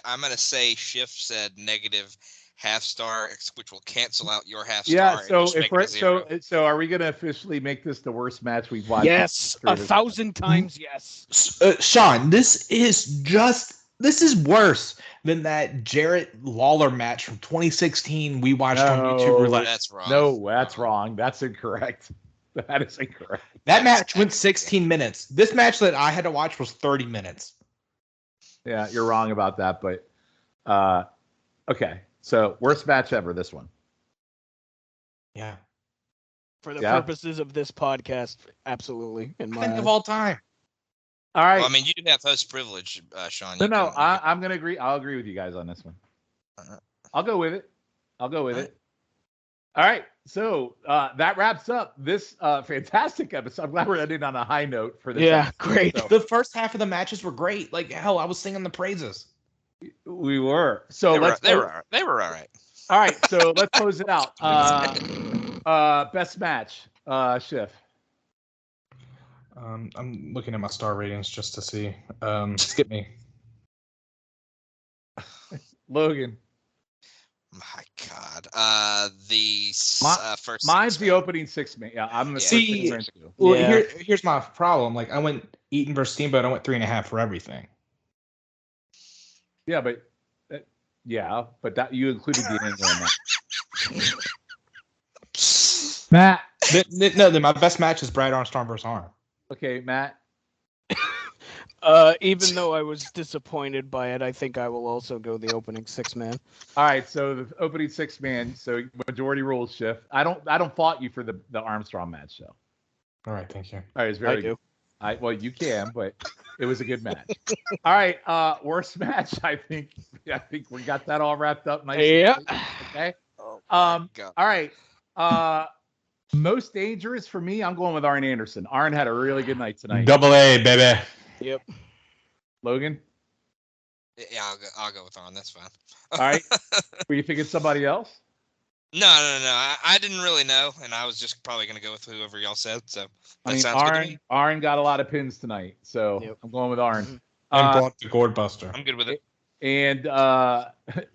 I'm gonna say Schiff said negative half star, which will cancel out your half star. Yeah. So and just if make it we're a 0. so are we gonna officially make this the worst match we've watched? Yes, 1,000 times yes. Sean, this is worse than that Jarrett Lawler match from 2016 we watched on YouTube Roulette. That's wrong. No, that's wrong. That's incorrect. That is incorrect. That match went 16 minutes. This match that I had to watch was 30 minutes. Yeah, you're wrong about that, but okay. So worst match ever, this one. Yeah. For the purposes of this podcast, absolutely. In my of all time. All right. Well, I mean, you do have host privilege, Sean. I'm gonna agree. I'll agree with you guys on this one. I'll go with it. All right. So that wraps up this fantastic episode. I'm glad we're ending on a high note for this. Yeah, episode. great. So, The first half of the matches were great. Like hell, I was singing the praises. we were. So they were all right. All right. So let's close it out. Best match, Schiff. I'm looking at my star ratings just to see. Skip me. Logan. My God. First. Mine's the opening 6 man. Yeah, I'm the See, first two. Well, Yeah. here's my problem. Like I went Eaton versus Steamboat. I went 3.5 for everything. Yeah, but that you included the angle in that. Matt. No, my best match is Brad Armstrong versus Arn. Okay, Matt. Even though I was disappointed by it, I think I will also go the opening 6-man. All right, so the opening 6-man. So majority rules, Schiff. I don't fault you for the Armstrong match, though. All right, thank you. All right, it's very good. Well, you can, but it was a good match. All right, worst match. I think we got that all wrapped up nicely. Yeah. Okay. Oh, All God. right. Most dangerous for me, I'm going with Arn Anderson. Arn had a really good night tonight. Double A, baby. Yep. Logan. Yeah, I'll go with Arn. That's fine. All right. Were you thinking somebody else? No. I didn't really know, and I was just probably going to go with whoever y'all said. So that sounds good to me. Arn got a lot of pins tonight, so Yep. I'm going with Arn. And brought the Gourd Buster. I'm good with it. And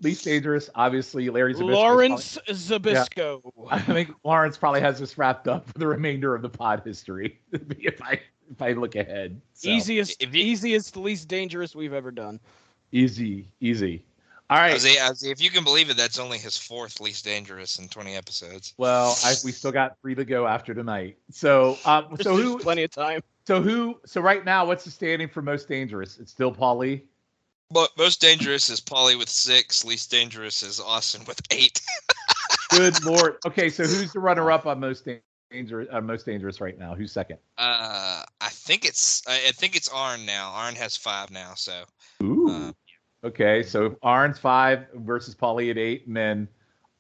least dangerous, obviously, Larry Zbyszko. Lawrence Zbyszko. I think Lawrence probably has this wrapped up for the remainder of the pod history. if I look ahead. So. Easiest, least dangerous we've ever done. Easy. All right. If you can believe it, that's only his 4th least dangerous in 20 episodes. Well, we still got 3 to go after tonight. So, There's plenty of time. So right now, what's the standing for most dangerous? It's still Paulie. But most dangerous is Paulie with 6. Least dangerous is Austin with 8. Good Lord. Okay, so who's the runner-up on most dangerous right now? Who's second? I think it's Arn now. Arn has 5 now. So. Ooh. Okay, so Arn's 5 versus Paulie at 8, and then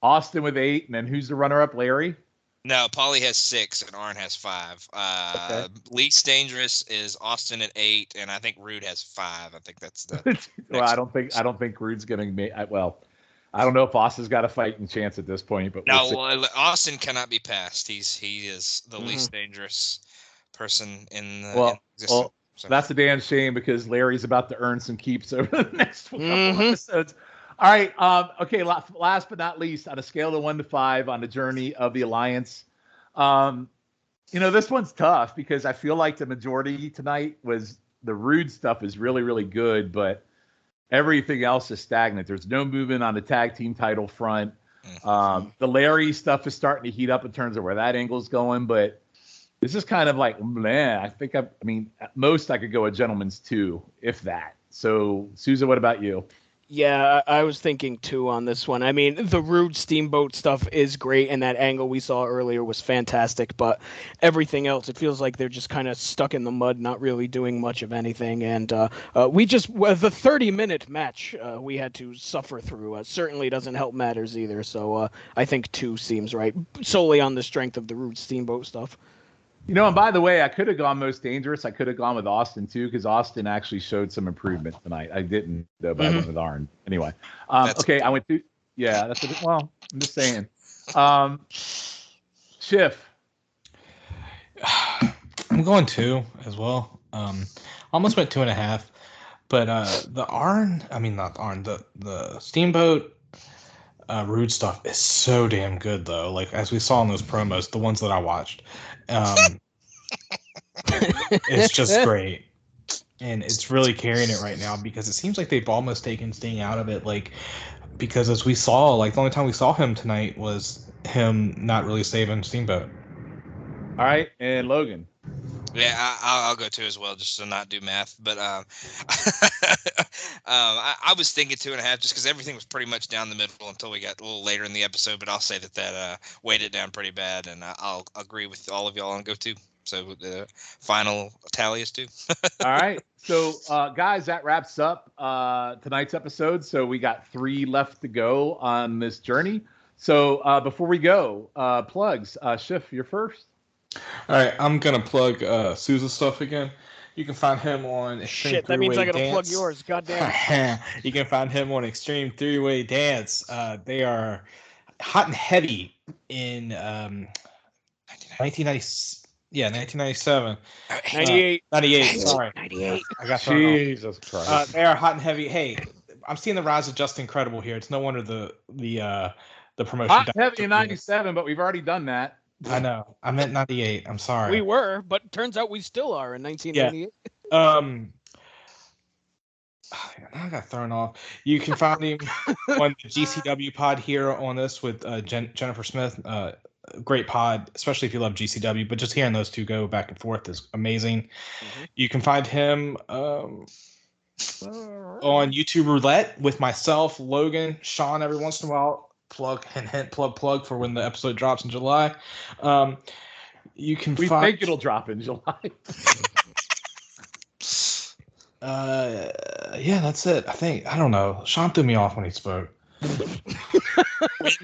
Austin with 8, and then who's the runner-up? Larry. No, Paulie has 6 and Arn has 5. Okay. Least dangerous is Austin at 8, and I think Rude has 5. I think that's the. Well, I don't think Rude's gonna make. Well, I don't know if Austin's got a fighting chance at this point, but No, Austin cannot be passed. He is the least dangerous person in existence. Well, that's a damn shame because Larry's about to earn some keeps over the next couple episodes. All right. Okay. Last but not least, on a scale of 1 to 5 on the journey of the Alliance, this one's tough because I feel like the majority tonight was the Rude stuff is really, really good, but everything else is stagnant. There's no movement on the tag team title front. The Larry stuff is starting to heat up in terms of where that angle's going, but this is kind of like, man, I think at most I could go a gentleman's 2, if that. So, Sousa, what about you? Yeah, I was thinking 2 on this one. I mean, the Rude Steamboat stuff is great, and that angle we saw earlier was fantastic, but everything else, it feels like they're just kind of stuck in the mud, not really doing much of anything. And the 30-minute match we had to suffer through certainly doesn't help matters either. So I think 2 seems right, solely on the strength of the Rude Steamboat stuff. And by the way, I could have gone Most Dangerous. I could have gone with Austin too, because Austin actually showed some improvement tonight. I didn't, though, but I went with Arn. Anyway, okay, I went to that's well, I'm just saying. Schiff. I'm going 2 as well. Almost went 2.5, but the Steamboat Rude stuff is so damn good though. Like as we saw in those promos, the ones that I watched, it's just great, and it's really carrying it right now because it seems like they've almost taken Sting out of it. Like because as we saw, like the only time we saw him tonight was him not really saving Steamboat. All right, and Logan. Yeah, I'll go 2 as well, just to not do math. But I was thinking 2.5, just because everything was pretty much down the middle until we got a little later in the episode. But I'll say that weighed it down pretty bad, and I'll agree with all of y'all and go 2. So the final tally is 2. All right, so guys, that wraps up tonight's episode. So we got 3 left to go on this journey. So before we go, plugs. Schiff, you're first. All right, I'm gonna plug Sousa's stuff again. You can find him on Extreme Shit, that means I gotta Dance. plug yours. Goddamn. You can find him on Extreme 3-Way Dance. They are hot and heavy in 1997. 98. 98. Sorry, 98. I got thrown off. Jesus Christ. They are hot and heavy. Hey, I'm seeing the rise of Just Incredible here. It's no wonder the promotion. Hot and heavy in 97, but we've already done that. I know. I meant 98. I'm sorry. We were, but turns out we still are in 1998. Now I got thrown off. You can find him on the GCW pod here on this with Jennifer Smith. Great pod, especially if you love GCW. But just hearing those two go back and forth is amazing. Mm-hmm. You can find him on YouTube Roulette with myself, Logan, Sean every once in a while. Plug for when the episode drops in July. You can we think it'll drop in July. Yeah, that's it. I don't know. Sean threw me off when he spoke.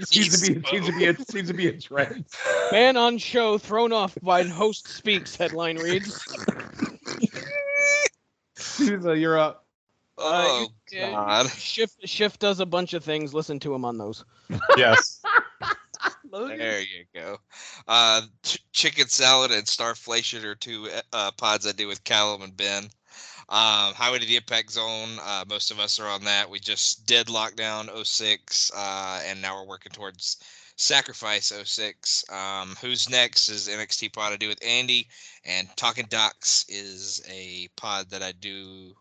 seems to be a trend. Man on show thrown off by host speaks. Headline reads. Sousa, you're up. Oh God! Shift does a bunch of things. Listen to him on those. Yes. There you go. Chicken salad and starflation are 2 pods I do with Callum and Ben. Highway to the Impact Zone. Most of us are on that. We just did Lockdown 06, and now we're working towards Sacrifice 06. Who's Next is NXT pod I do with Andy, and Talking Docs is a pod that I do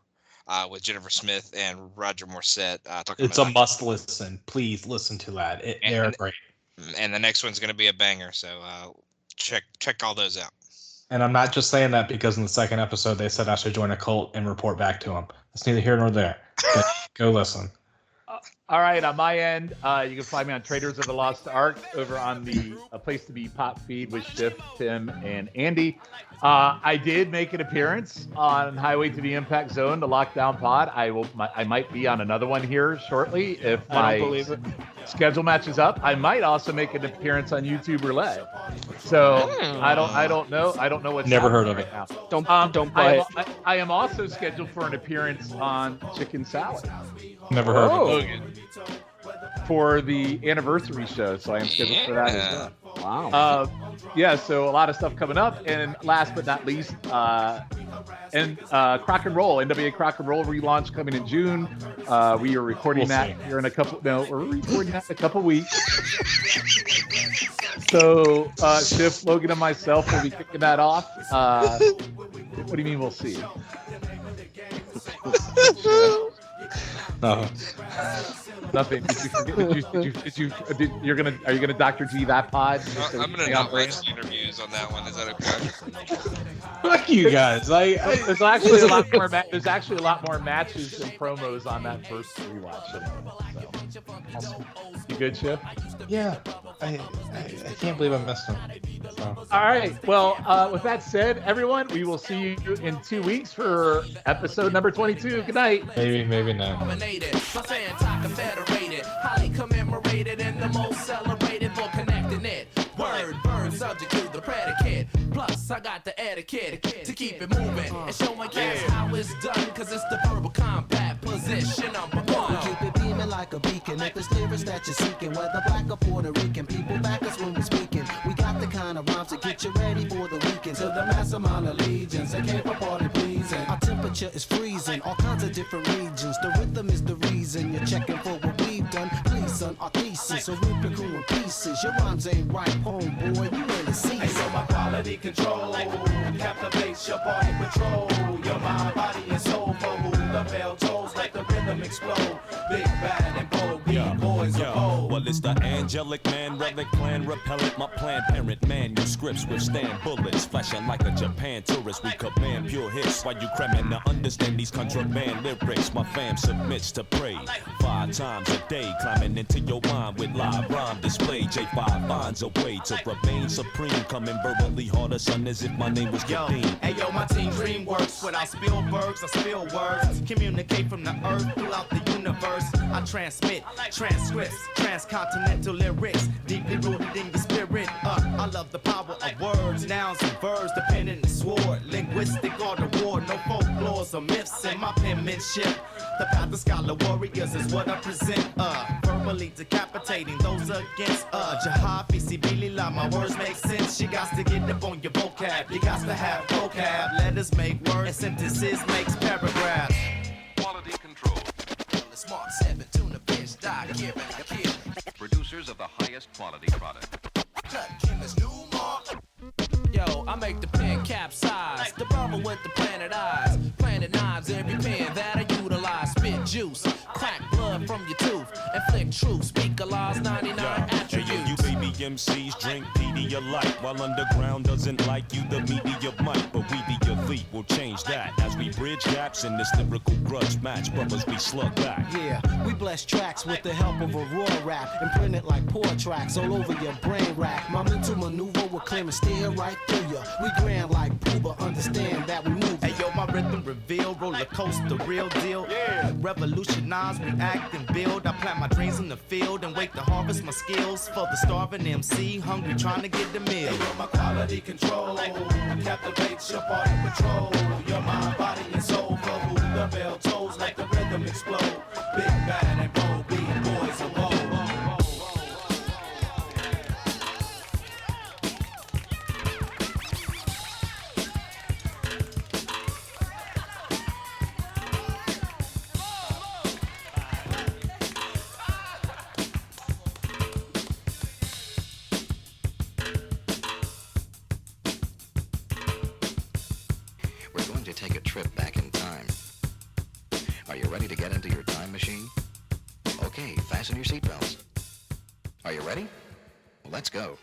with Jennifer Smith and Roger Morissette. It's a must listen. Please listen to that. They're great. And the next one's going to be a banger, so check all those out. And I'm not just saying that because in the second episode they said I should join a cult and report back to them. It's neither here nor there. Go listen. All right, on my end, you can find me on Traders of the Lost Ark over on the Place to Be Pop feed with Schiff, Tim, and Andy. I did make an appearance on Highway to the Impact Zone, the Lockdown Pod. I might be on another one here shortly if my schedule matches up. I might also make an appearance on YouTube Roulette. So I don't know. I don't know what's never heard of right it. now. Don't buy it. I am also scheduled for an appearance on Chicken Salad. Never heard of it. For the anniversary show, so I am scheduled for that as well. Wow. Yeah, so a lot of stuff coming up, and last but not least, Crock and Roll, NWA Crock and Roll relaunch coming in June. We are recording here in a couple. No, we're recording that in a couple weeks. So Schiff, Logan, and myself will be kicking that off. What do you mean we'll see? No. Nothing. Are you gonna Dr. G that pod? I'm gonna not watch the interviews. views on that one. Is that okay? Fuck you guys. There's actually a lot more. There's actually a lot more matches and promos on that first rewatch. So. You good, Chip? Yeah. I can't believe I missed them. So. All right. Well, with that said, everyone, we will see you in 2 weeks for episode number 22. Good night. Maybe not. Highly commemorated and the most celebrated for connecting it. Word, verb, subject to the predicate. Plus, I got the etiquette to keep it moving and showing cats how it's done, cause it's the verbal combat position number one. Keep it beaming like a beacon. If it's lyrics that you're seeking, whether black or Puerto Rican, people back us when we're speaking. We got the kind of rhymes to get you ready for the weekend. To the mass amount of legions, they came for party pleasing. Our temperature is freezing, all kinds of different regions. The rhythm is the reason you're checking for what we've done. Please, son, our thesis, so rip it cool in pieces. Your rhymes ain't right, homeboy, you ain't a season. Hey, so my quality control captivates your party patrol. Your mind, body, and soul for who the bell tolls, let the rhythm explode. Big, bad, and bold, boys are bold. Well, it's the angelic man, relic, plan, repellent. My planned parent, manuscripts withstand bullets. Flashing like a Japan tourist, we command pure hits. While you cramming to understand these contraband lyrics, my fam submits to pray 5 times a day, climbing into your mind with live rhyme display. J5 finds a way to remain supreme, coming verbally harder, son, as if my name was Kadeem. Hey yo, my team dream works without Spielbergs or spill words. Communicate from the earth throughout the universe. I transmit transcripts, transcontinental lyrics, deeply rooted in your spirit. I love the power of words, nouns and verbs, dependent and sword. Linguistic art of war, no folklores or myths in my penmanship. The path of scholar warriors is what I present. Verbally decapitating those against Jahafi Sibilila. My words make sense. You got to get up on your vocab. You got to have vocab. Letters make words and sentences makes paragraphs. Quality control. The smart 7 tuna fish die here and a kid. Producers of the highest quality product. Cut Kim's new mark. Yo, I make the pen capsize. The bubble with the planet eyes. Planet knives, every pen that I utilize. Spit juice, crack blood from your tooth. Inflict truth, speak a law's 99 attributes. Hey, yo, you baby MCs drink Pedialyte, while underground doesn't like you, the media might. But we the elite will change that as we bridge gaps in this lyrical grudge match. Brothers, we slug back. Yeah, we bless tracks with the help of a raw rap and print it like poor tracks all over your brain rack. My mental maneuver will clear and steer right through ya. We grand like Pooba, understand that we move. Hey yo, my rhythm reveal, roller coaster, real deal. Yeah. Revolutionize, react and build. I plant my dreams in the field and wait to harvest my skills for the starving MC, hungry trying to get the meal. Hey yo, my quality control captivates your party patrol. Your mind, body, and soul for who the bell tolls, like the rhythm explode. Big, bad, and bold, being boys are bold. We're going to take a trip back in time. Are you ready to get into your time machine? Okay, fasten your seatbelts. Are you ready? Let's go.